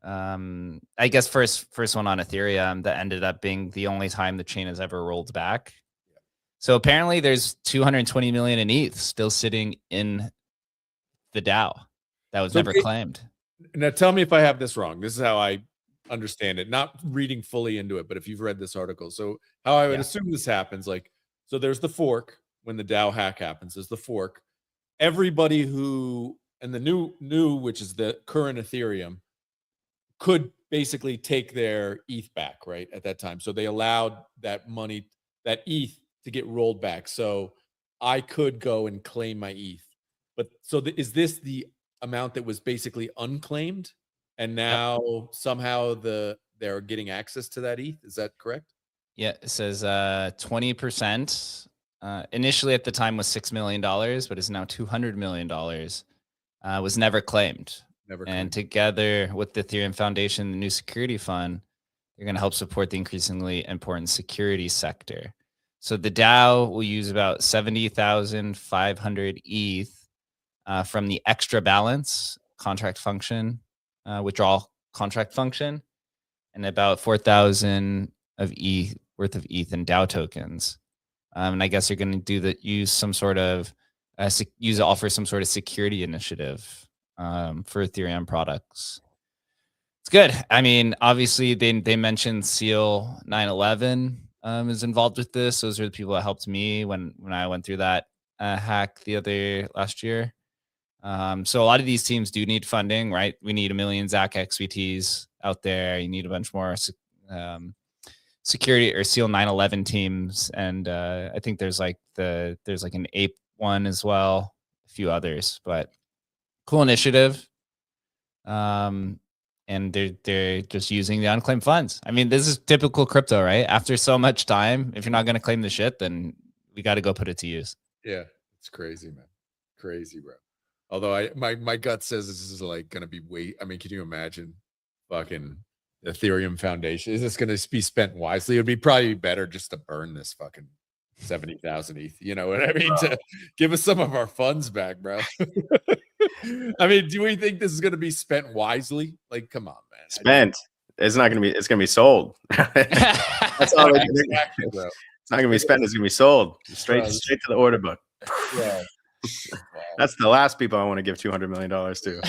I guess first one on Ethereum that ended up being the only time the chain has ever rolled back. So apparently there's 220 million in ETH still sitting in the DAO that was never claimed. Now tell me if I have this wrong. This is how I understand it. Not reading fully into it, but if you've read this article. So how I would assume this happens, so there's the fork when the DAO hack happens, there's the fork. Everybody and the new, which is the current Ethereum, could basically take their ETH back, right? At that time. So they allowed that money, that ETH to get rolled back. So I could go and claim my ETH. But so is this the amount that was basically unclaimed? And now somehow they're getting access to that ETH? Is that correct? Yeah, it says 20% initially at the time was $6 million, but is now $200 million, was never claimed. Never And claimed. together with the Ethereum Foundation, the new security fund, they're going to help support the increasingly important security sector. So the DAO will use about 70,500 ETH from the extra balance contract function, withdrawal contract function, and about 4,000 of ETH worth of ETH in DAO tokens. And I guess you're going to use some sort of offer some sort of security initiative for Ethereum products. It's good. I mean, obviously they mentioned Seal 911 is involved with this. Those are the people that helped me when I went through that hack last year. So a lot of these teams do need funding, right? We need 1 million ZAC XBTs out there. You need a bunch more security or Seal 911 teams, and I think there's like an Ape one as well, a few others, but cool initiative. And they're just using the unclaimed funds. I mean, this is typical crypto, right? After so much time, if you're not going to claim the shit, then we got to go put it to use. Yeah, it's crazy, man. Crazy, bro. Although my gut says this is like going to be I mean, can you imagine fucking the Ethereum Foundation? Is this going to be spent wisely? It'd be probably better just to burn this fucking 70,000 ETH. You know what I mean? To give us some of our funds back, bro. I mean, do we think this is going to be spent wisely? Like, come on, man. Spent. It's not going to be. It's going to be sold. That's all. Exactly, bro. It's not going to be spent. It's going to be sold straight to the order book. Yeah. Wow. That's the last people I want to give $200 million to.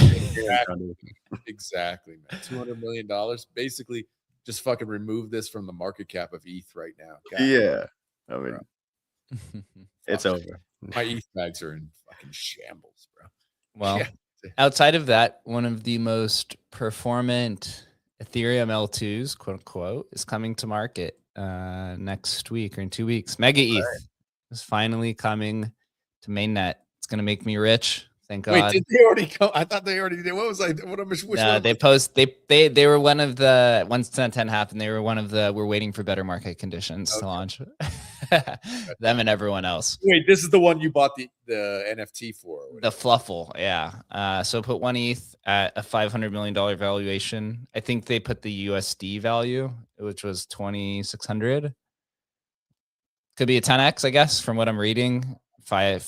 Exactly, man. $200 million. Basically, just fucking remove this from the market cap of ETH right now. God. Yeah, I mean, it's over. My ETH bags are in fucking shambles, bro. Well, outside of that, one of the most performant Ethereum L2s, quote unquote, is coming to market next week or in 2 weeks. Mega ETH is finally coming to mainnet. It's gonna make me rich. Thank God. Wait, did they already come? I thought they already did. What was like? They were one of the once 10 happened. They were one of the we're waiting for better market conditions to launch. Them and everyone else. Wait, this is the one you bought the NFT for? The Fluffle, yeah. So put 1 ETH at a $500 million valuation. I think they put the USD value, which was 2,600. Could be a 10x, I guess, from what I'm reading. It's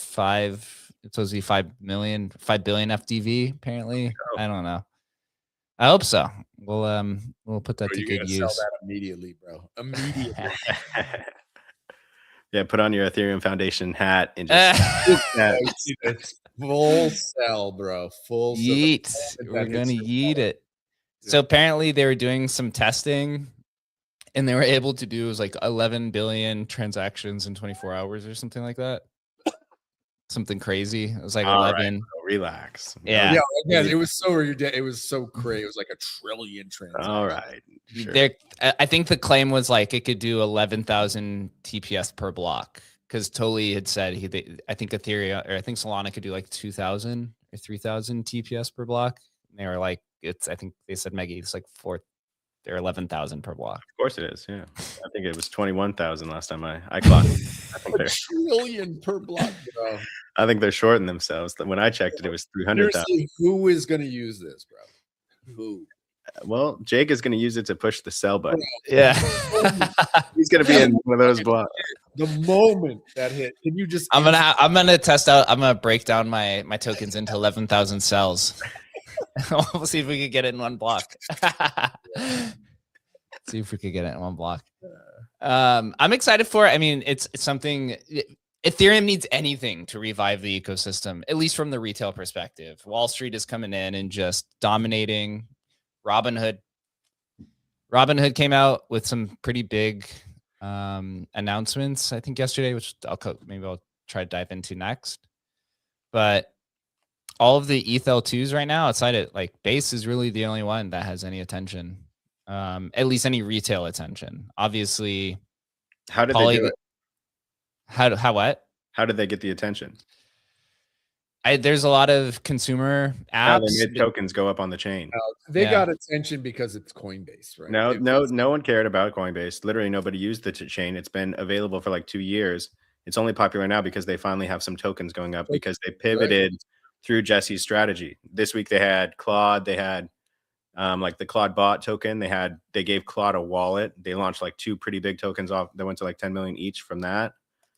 supposed to be 5 billion FDV, apparently. Oh. I don't know. I hope so. We'll put that to good use. Sell that immediately, bro. Immediately. Yeah, put on your Ethereum Foundation hat and just full sell, bro. Full yeet. We're gonna yeet it. So apparently they were doing some testing, and they were able to do like 11 billion transactions in 24 hours or something like that. Something crazy. It was like 11. Right, relax. Yeah. It was so crazy. It was like 1 trillion transactions. All right. Sure. I think the claim was like it could do 11,000 TPS per block, because Toli had said I think Ethereum or I think Solana could do like 2,000 or 3,000 TPS per block. And they were like, I think they said Mega it's like 11,000 per block. Of course it is. Yeah, I think it was 21,000 last time I clocked. I think 1 trillion per block, bro. I think they're shorting themselves. When I checked it was 300,000. Who is going to use this, bro? Who? Well, Jake is going to use it to push the sell button. Yeah, he's going to be in one of those blocks. The moment that hit, can you just? I'm gonna test out. I'm gonna break down my tokens into 11,000 cells. We'll see if we can get it in one block. See if we could get it in one block. I'm excited for it. I mean, it's something. Ethereum needs anything to revive the ecosystem, at least from the retail perspective. Wall Street is coming in and just dominating. Robinhood came out with some pretty big announcements, I think yesterday, which maybe I'll try to dive into next. But all of the ETH-L2s right now, outside of like Base, is really the only one that has any attention, at least any retail attention. Obviously, how did they do it? How what? How did they get the attention? There's a lot of consumer apps. They made tokens go up on the chain. They got attention because it's Coinbase, right? No one cared about Coinbase. Literally nobody used the chain. It's been available for like 2 years, It's only popular now because they finally have some tokens going up because they pivoted Right. through Jesse's strategy. This week they had Claude, they had like the Claude bot token. They gave Claude a wallet. They launched like 2 pretty big tokens off. They went to like 10 million each from that.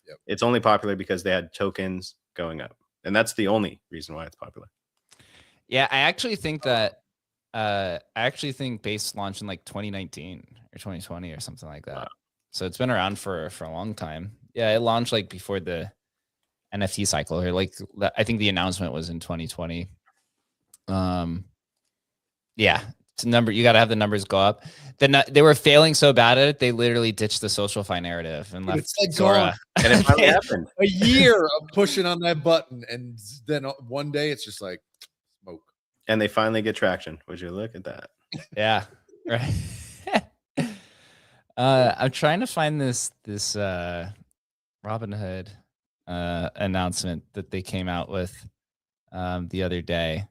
Yep. It's only popular because they had tokens going up. And that's the only reason why it's popular. Yeah, I actually think that Base launched in like 2019 or 2020 or something like that. Wow. So it's been around for a long time. Yeah, it launched like before the NFT cycle, or like I think the announcement was in 2020. Yeah, it's a number. You got to have the numbers go up. Then they were failing so bad at it, they literally ditched the social fi narrative and left It's like Zora. And it finally happened. A year of pushing on that button, and then one day it's just like smoke. And they finally get traction. Would you look at that? Yeah, right. I'm trying to find this Robinhood announcement that they came out with the other day.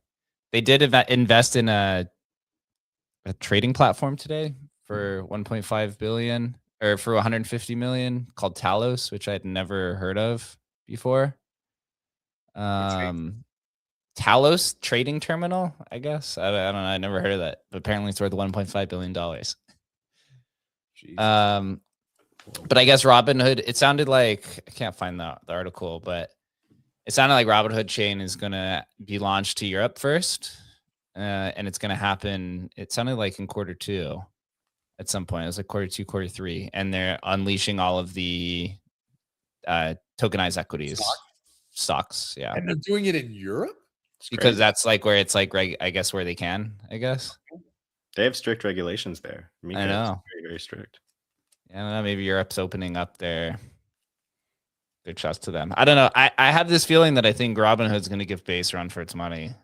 They did invest in a trading platform today for 1.5 billion, or for 150 million, called Talos, which I'd never heard of before. Talos trading terminal, I guess. I don't know. I never heard of that. But apparently it's worth $1.5 billion. But I guess Robinhood, it sounded like, I can't find the article, but it sounded like Robinhood chain is going to be launched to Europe first. And it's going to happen, it sounded like in Q2 at some point. It was like Q2, Q3. And they're unleashing all of the tokenized equities. Stocks, yeah. And they're doing it in Europe? Because that's like where it's like, I guess, where they can, I guess. They have strict regulations there. I know. Very, very strict. Yeah, I don't know. Maybe Europe's opening up their trust to them. I don't know. I have this feeling that I think Robinhood's going to give Base a run for its money.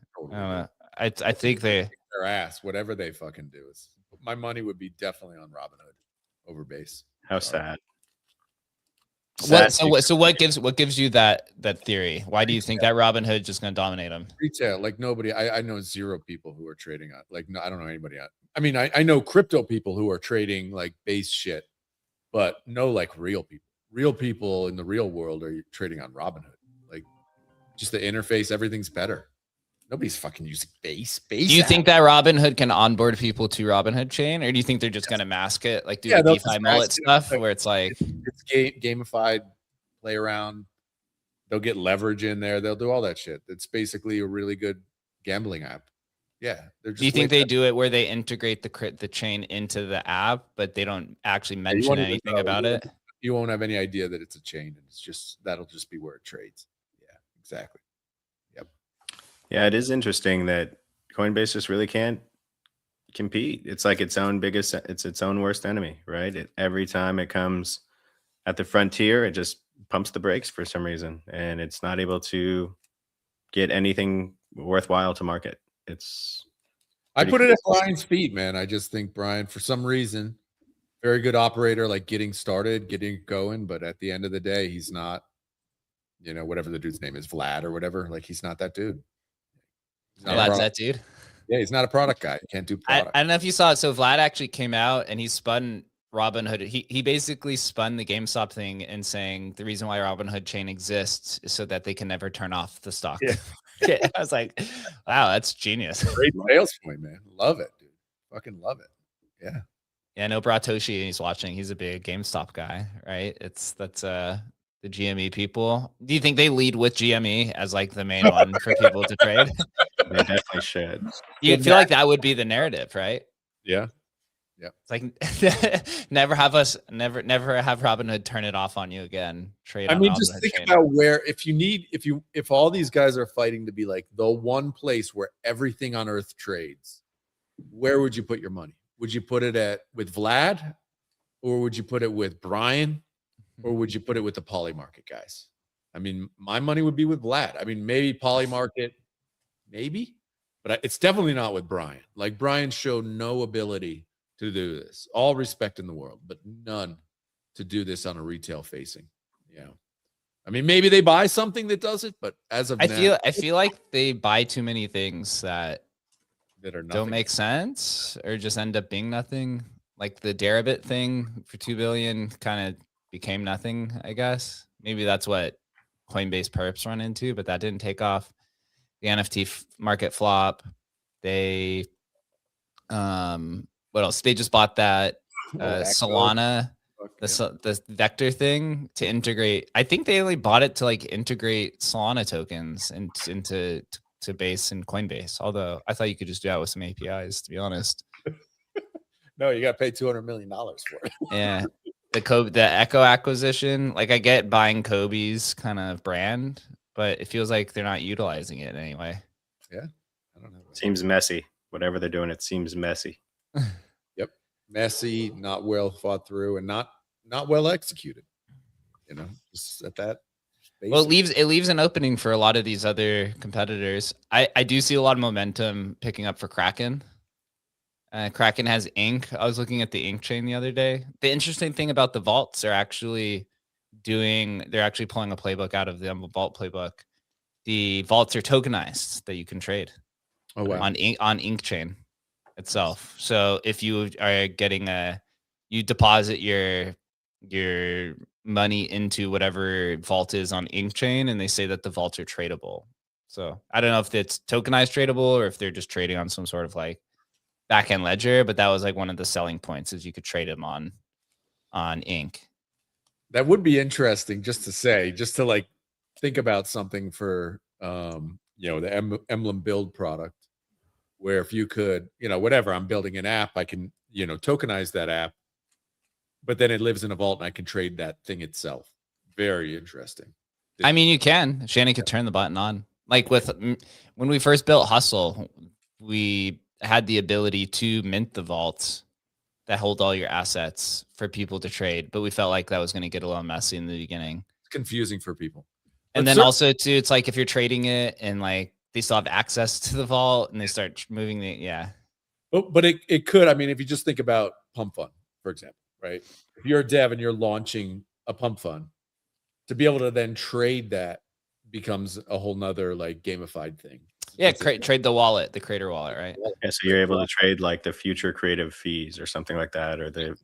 I think they their ass, whatever they fucking do. My money would be definitely on Robinhood over Base. How sad. So what gives you that theory? Why do you think that Robinhood just going to dominate them? Retail, like nobody. I know 0 people who are trading on. Like, no, I don't know anybody on. I mean, I know crypto people who are trading like Base shit, but no, like real people. Real people in the real world are trading on Robinhood. Like, just the interface, everything's better. Nobody's fucking using Base. Do you think that Robinhood can onboard people to Robinhood chain, or do you think they're just going to mask it, like do the DeFi mullet stuff, where it's like it's gamified, play around? They'll get leverage in there. They'll do all that shit. It's basically a really good gambling app. Yeah. They're just. Do you think they do it where they integrate the chain into the app, but they don't actually mention anything about it? You won't have any idea that it's a chain, and it's just that'll just be where it trades. Yeah, exactly. Yeah, it is interesting that Coinbase just really can't compete. It's like its own worst enemy, right? Every time it comes at the frontier, it just pumps the brakes for some reason, and it's not able to get anything worthwhile to market. I put it at Brian's feet, man. I just think Brian, for some reason, very good operator, like getting started, getting going, but at the end of the day, he's not, whatever the dude's name is, Vlad or whatever. Like, he's not that dude. Vlad's that dude. Yeah, he's not a product guy. He can't do product. I don't know if you saw it. So Vlad actually came out and he spun Robinhood. He basically spun the GameStop thing and saying the reason why Robinhood chain exists is so that they can never turn off the stock. Yeah. I was like, wow, that's genius. Great sales point, man. Love it, dude. Fucking love it. Yeah. Yeah, no, Bratoshi, he's watching. He's a big GameStop guy, right? That's the GME people. Do you think they lead with GME as like the main one for people to trade? They definitely should. You feel like that would be the narrative, right? Yeah. Yeah. It's like never have Robinhood turn it off on you again. Trade. I mean, just think about where if all these guys are fighting to be like the one place where everything on earth trades, where would you put your money? Would you put it with Vlad, or would you put it with Brian? Or would you put it with the Polymarket guys? I mean, my money would be with Vlad. I mean, maybe Polymarket, maybe, but it's definitely not with Brian. Like, Brian showed no ability to do this. All respect in the world, but none to do this on a retail facing. I mean, maybe they buy something that does it, but as of now, I feel like they buy too many things that are don't make sense or just end up being nothing. Like the Deribit thing for $2 billion kind of became nothing, I guess. Maybe that's what Coinbase perps run into, but that didn't take off. The NFT market flop. They, what else? They just bought that Solana, the vector thing to integrate. I think they only bought it to like integrate Solana tokens into Base and Coinbase. Although I thought you could just do that with some APIs, to be honest. No, you got to pay $200 million for it. Yeah. The Echo acquisition, like I get buying Kobe's kind of brand, but it feels like they're not utilizing it anyway. Yeah. I don't know. Seems messy. Whatever they're doing, it seems messy. Yep. Messy, not well thought through, and not well executed. You know, just at that. Well, it leaves an opening for a lot of these other competitors. I do see a lot of momentum picking up for Kraken. Kraken has ink. I was looking at the ink chain the other day. The interesting thing about the vaults, they're actually pulling a playbook out of the vault playbook. The vaults are tokenized that you can trade on ink chain itself. So if you are getting you deposit your money into whatever vault is on ink chain, and they say that the vaults are tradable. So I don't know if it's tokenized tradable or if they're just trading on some sort of like back-end ledger, but that was like one of the selling points is you could trade them on ink. That would be interesting just to like think about something for the emblem build product, where if you could, whatever, I'm building an app, I can, tokenize that app, but then it lives in a vault and I can trade that thing itself. Very interesting. I mean, you can. Shannon could turn the button on. Like when we first built Hustle, we had the ability to mint the vaults that hold all your assets for people to trade, but we felt like that was going to get a little messy in the beginning. It's confusing for people. And then also too, it's like if you're trading it and like they still have access to the vault and they start moving But it could, I mean, if you just think about PumpFun, for example, right? If you're a dev and you're launching a PumpFun, to be able to then trade that becomes a whole nother like gamified thing. Yeah, trade the wallet, the creator wallet, right? Yeah, so you're able to trade like the future creative fees or something like that, or the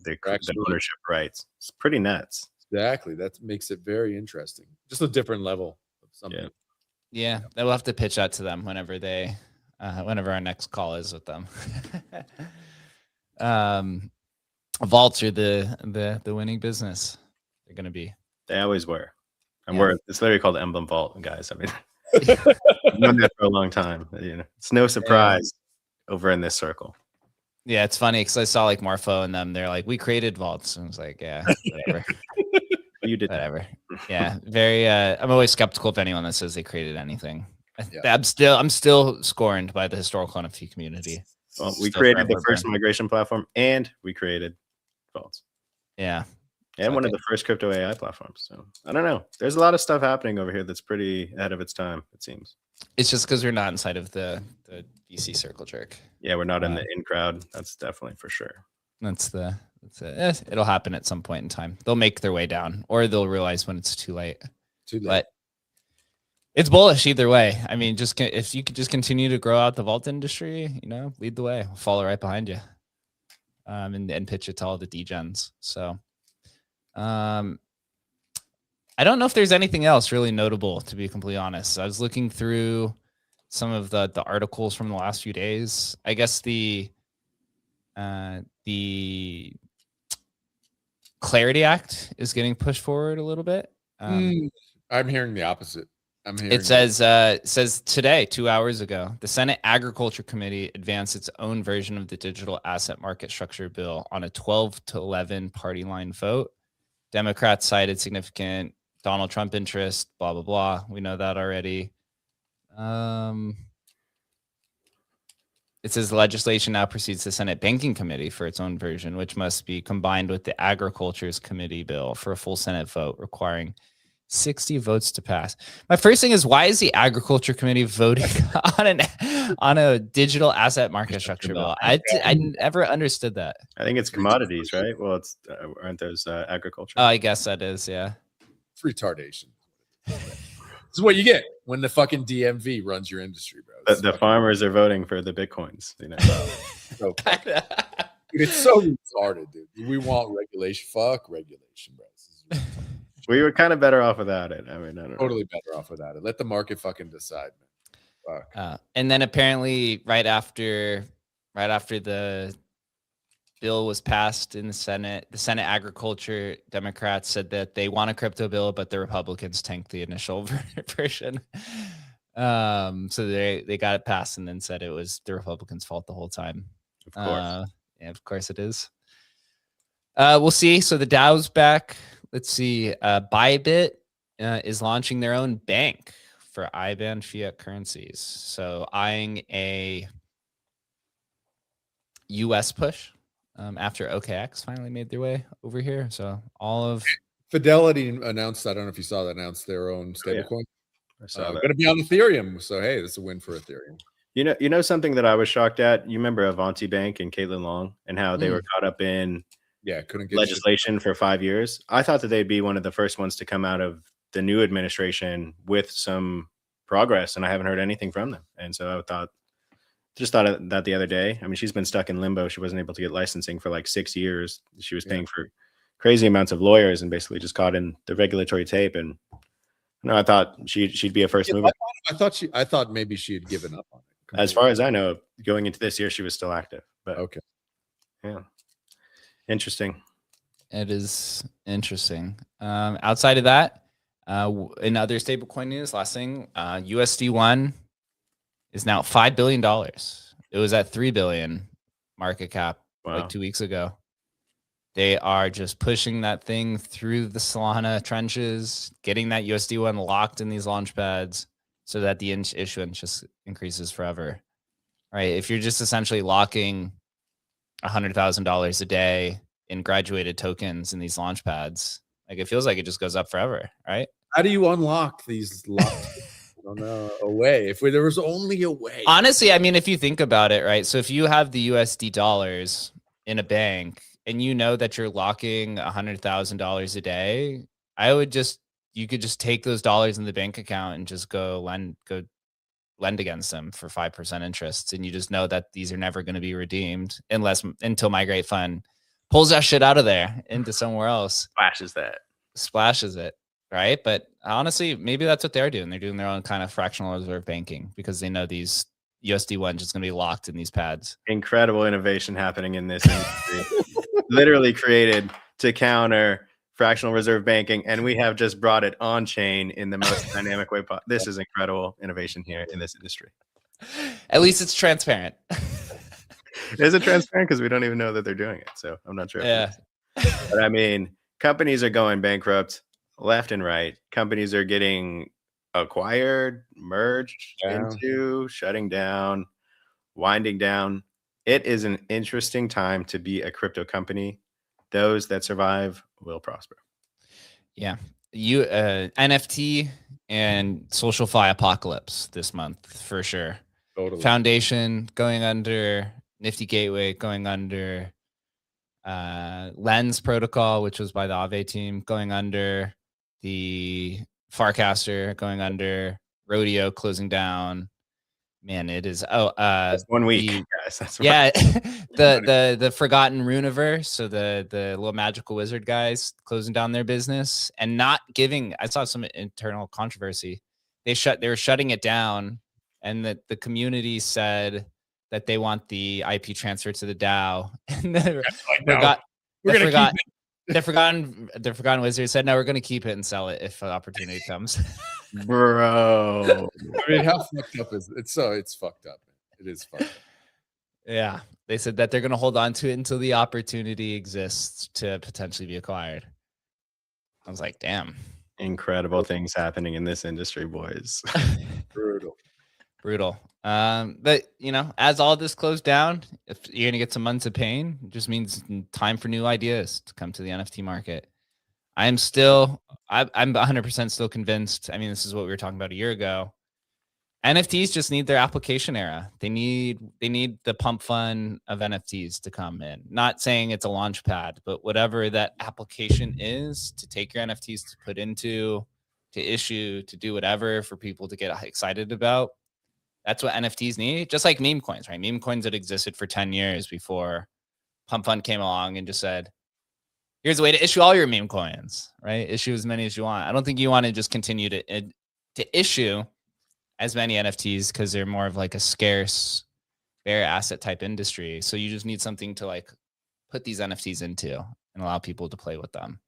ownership rights. It's pretty nuts. Exactly. That makes it very interesting. Just a different level of something. Yeah, we'll have to pitch that to them whenever our next call is with them. Vaults are the winning business. They're gonna be. They always were. And it's literally called Emblem Vault, guys. I mean, I've known that for a long time. It's no surprise over in this circle. Yeah, it's funny because I saw like Morpho and them. They're like, we created vaults, and I was like, yeah, whatever. You did whatever. Yeah, very. I'm always skeptical of anyone that says they created anything. I'm still scorned by the historical NFT community. Well, we created the first migration platform, and we created vaults. Yeah. And one of the first crypto AI platforms. So I don't know. There's a lot of stuff happening over here that's pretty ahead of its time, it seems. It's just because we're not inside of the VC circle jerk. Yeah, we're not in the in crowd. That's definitely for sure. That's it. It'll happen at some point in time. They'll make their way down, or they'll realize when it's too late. But it's bullish either way. I mean, if you could just continue to grow out the vault industry, lead the way. We'll follow right behind you, and pitch it to all the degens. So. I don't know if there's anything else really notable, to be completely honest. I was looking through some of the articles from the last few days. I guess the Clarity Act is getting pushed forward a little bit. I'm hearing the opposite. It says today, 2 hours ago, the Senate Agriculture Committee advanced its own version of the digital asset market structure bill on a 12-11 party line vote. Democrats cited significant Donald Trump interest, blah, blah, blah. We know that already. It says the legislation now proceeds to the Senate Banking Committee for its own version, which must be combined with the Agriculture's Committee bill for a full Senate vote, requiring 60 votes to pass. My first thing is, why is the Agriculture Committee voting on a digital asset market structure bill? I never understood that. I think it's commodities, right? Well, it's aren't those agriculture? Oh, I guess that is, yeah. It's retardation. This is what you get when the fucking DMV runs your industry, bro. The farmers are voting for the Bitcoins. So dude, it's so retarded, dude. We want regulation. Fuck regulation, bro. We were kind of better off without it. I mean, I don't know. Totally better off without it. Let the market fucking decide, man. Fuck. And then apparently right after the bill was passed in the Senate Agriculture Democrats said that they want a crypto bill, but the Republicans tanked the initial version. So they got it passed and then said it was the Republicans' fault the whole time. Of course. Yeah, of course it is. We'll see. So the Dow's back. Let's see. Bybit is launching their own bank for IBAN fiat currencies. So eyeing a US push after OKX finally made their way over here. So all of Fidelity announced, I don't know if you saw that, announced their own stablecoin. I saw that. Going to be on Ethereum. So, hey, this is a win for Ethereum. You know something that I was shocked at? You remember Avanti Bank and Caitlin Long and how they were caught up in couldn't get legislation for 5 years? I thought that they'd be one of the first ones to come out of the new administration with some progress, and I haven't heard anything from them. And so I just thought of that the other day. I mean, she's been stuck in limbo. She wasn't able to get licensing for like 6 years. She was paying for crazy amounts of lawyers and basically just caught in the regulatory tape. And I thought she'd be a first mover. I thought maybe she had given up on it. Completely. As far as I know, going into this year, she was still active. But okay, yeah, interesting. It is interesting. Outside of that, in other stablecoin news, last thing, USD1 is now $5 billion. It was at $3 billion market cap like 2 weeks ago. They are just pushing that thing through the Solana trenches, getting that USD1 locked in these launch pads so that the issuance just increases forever. Right? If you're just essentially locking $100,000 a day in graduated tokens in these launch pads, like it feels like it just goes up forever, right? How do you unlock these locks? I don't know, a way. If there was only a way. Honestly, I mean, if you think about it, right? So if you have the USD dollars in a bank and you know that you're locking $100,000 a day, you could just take those dollars in the bank account and just go lend against them for 5% interest. And you just know that these are never going to be redeemed until Migrate Fund pulls that shit out of there into somewhere else. Splashes it. Right. But honestly, maybe that's what they're doing. They're doing their own kind of fractional reserve banking because they know these USD1 just going to be locked in these pads. Incredible innovation happening in this industry. Literally created to counter fractional reserve banking, and we have just brought it on chain in the most dynamic way possible. This is incredible innovation here in this industry. At least it's transparent. Is it transparent? Because we don't even know that they're doing it. So I'm not sure. Yeah. But I mean, companies are going bankrupt left and right. Companies are getting acquired, merged into, shutting down, winding down. It is an interesting time to be a crypto company. Those that survive will prosper. Yeah. NFT and SocialFi apocalypse this month for sure. Totally. Foundation going under, Nifty Gateway going under, Lens Protocol, which was by the Aave team, going under, the Farcaster going under, Rodeo closing down. Man, it is. That's 1 week, guys. That's the Forgotten Runeverse, so the little magical wizard guys closing down their business and not giving. I saw some internal controversy. They were shutting it down, and the community said that they want the IP transfer to the DAO, and the Forgotten Wizard said, no, we're going to keep it and sell it if an opportunity comes. Bro. I mean, how fucked up is it? It's fucked up. It is fucked up. Yeah. They said that they're going to hold on to it until the opportunity exists to potentially be acquired. I was like, damn. Incredible things happening in this industry, boys. Brutal. But as all this closed down, if you're going to get some months of pain, it just means time for new ideas to come to the NFT market. I'm 100% still convinced. I mean, this is what we were talking about a year ago. NFTs just need their application era. They need the PumpFun of NFTs to come in. Not saying it's a launch pad, but whatever that application is to take your NFTs to put into, to issue, to do whatever for people to get excited about. That's what NFTs need. Just like meme coins, right? Meme coins that existed for 10 years before PumpFun came along and just said, here's a way to issue all your meme coins, right? Issue as many as you want. I don't think you want to just continue to issue as many NFTs because they're more of like a scarce, bare asset type industry. So you just need something to like put these NFTs into and allow people to play with them.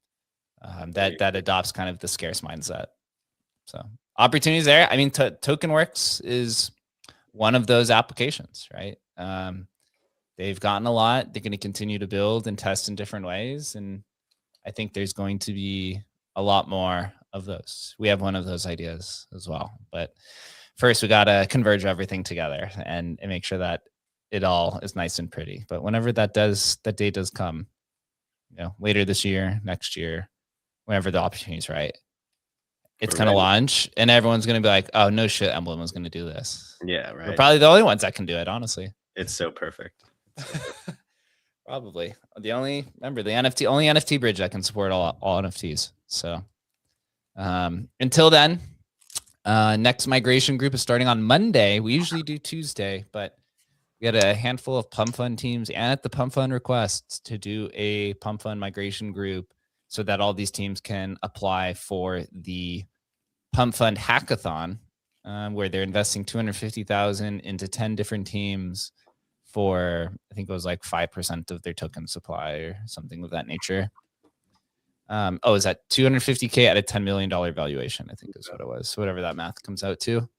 That adopts kind of the scarce mindset. So opportunities there. I mean, TokenWorks is one of those applications, right? They've gotten a lot. They're going to continue to build and test in different ways. And I think there's going to be a lot more of those. We have one of those ideas as well. But first, we got to converge everything together and make sure that it all is nice and pretty. But whenever that day does come, later this year, next year, whenever the opportunity is right, it's going to launch and everyone's going to be like, oh, no shit, Emblem was going to do this. Yeah, right. We're probably the only ones that can do it, honestly. It's so perfect. Probably the only NFT bridge that can support all NFTs. So until then, next migration group is starting on Monday. We usually do Tuesday, but we had a handful of PumpFun teams and at the PumpFun requests to do a PumpFun migration group so that all these teams can apply for the PumpFun hackathon, where they're investing $250,000 into 10 different teams for, I think it was like 5% of their token supply or something of that nature. Is that $250K at a $10 million valuation? I think is what it was. So whatever that math comes out to.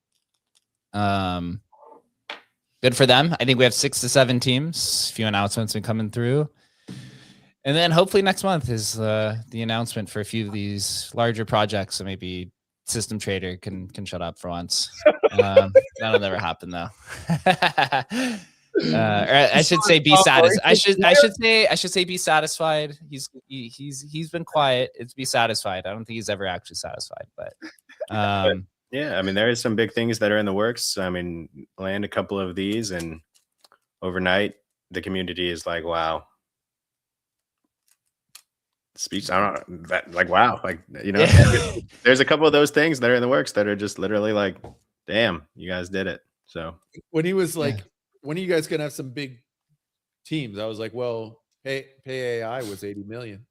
Good for them. I think we have 6 to 7 teams. A few announcements been coming through. And then hopefully next month is the announcement for a few of these larger projects. So maybe System Trader can shut up for once. That'll never happen though. Or I should say be satisfied. I should say be satisfied. He's been quiet. It's be satisfied. I don't think he's ever actually satisfied, but yeah, I mean, there is some big things that are in the works. I mean, land a couple of these and overnight the community is like, wow. Speech. I don't know that, like, wow, like, there's a couple of those things that are in the works that are just literally like, damn, you guys did it. So when he was like, when are you guys gonna have some big teams? I was like, well, Pay AI was 80 million,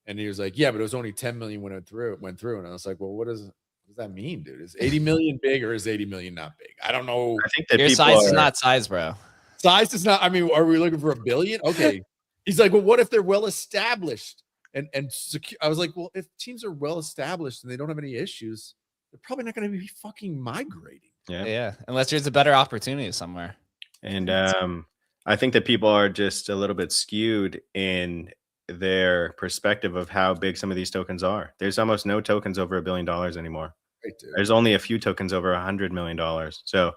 and he was like, yeah, but it was only 10 million when it went through, and I was like, well, what does that mean, dude? Is 80 million big or is 80 million not big? I don't know. I think that your size is not size, bro. Size is not. I mean, are we looking for $1 billion? Okay. He's like, well, what if they're well established? And secure. I was like, well, if teams are well established and they don't have any issues, they're probably not going to be fucking migrating. Yeah, unless there's a better opportunity somewhere. And I think that people are just a little bit skewed in their perspective of how big some of these tokens are. There's almost no tokens over $1 billion anymore. Right, there's only a few tokens over $100 million. So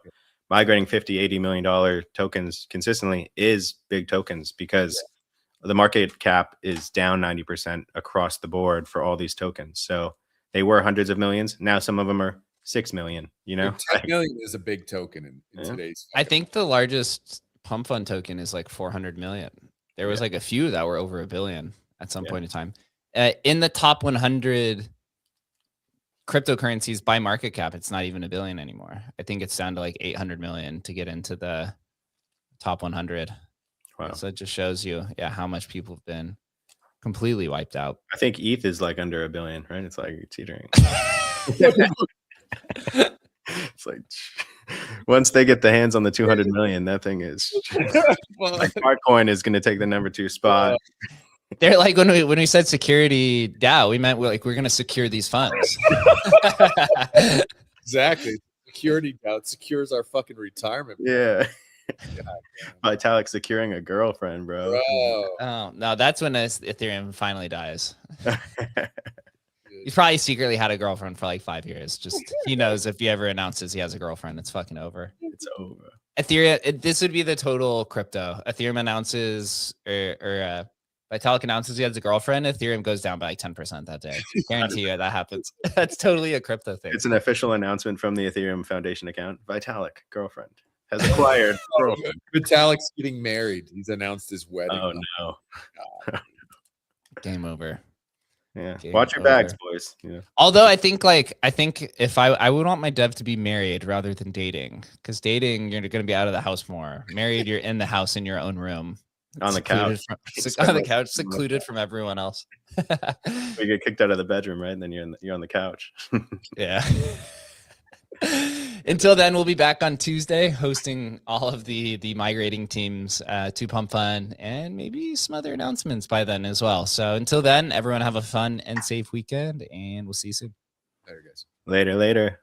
migrating $50, $80 million tokens consistently is big tokens because the market cap is down 90% across the board for all these tokens. So they were hundreds of millions. Now some of them are 6 million, 10 million is a big token in today's. I think the largest PumpFun token is like 400 million. There was like a few that were over $1 billion at some point in time. In the top 100 cryptocurrencies by market cap, it's not even $1 billion anymore. I think it's down to like 800 million to get into the top 100. Wow. So it just shows you, how much people have been completely wiped out. I think ETH is like under $1 billion, right? It's like teetering. It's like once they get the hands on the 200 million, that thing is like Bitcoin is going to take the number 2 spot. They're like when we said security DAO, we meant we're going to secure these funds. Exactly, security DAO. It secures our fucking retirement. Yeah. Vitalik securing a girlfriend, bro. Oh no, that's when Ethereum finally dies. He's probably secretly had a girlfriend for like 5 years. Just he knows if he ever announces he has a girlfriend, it's fucking over. It's over. Ethereum. This would be the total crypto. Ethereum announces or Vitalik announces he has a girlfriend. Ethereum goes down by like 10% that day. Guarantee you that happens. That's totally a crypto thing. It's an official announcement from the Ethereum Foundation account. Vitalik, girlfriend, has acquired girlfriend. Vitalik's getting married. He's announced his wedding. Oh no. Game over. Yeah. Watch your bags, boys. Yeah. Although I think if I would want my dev to be married rather than dating, because dating, you're going to be out of the house more. Married, you're in the house in your own room. On the couch. On the couch, secluded from everyone else. You get kicked out of the bedroom, right? And then you're on the couch. Yeah. Until then, we'll be back on Tuesday hosting all of the migrating teams to PumpFun and maybe some other announcements by then as well. So until then, everyone have a fun and safe weekend, and we'll see you soon. There, guys. Later.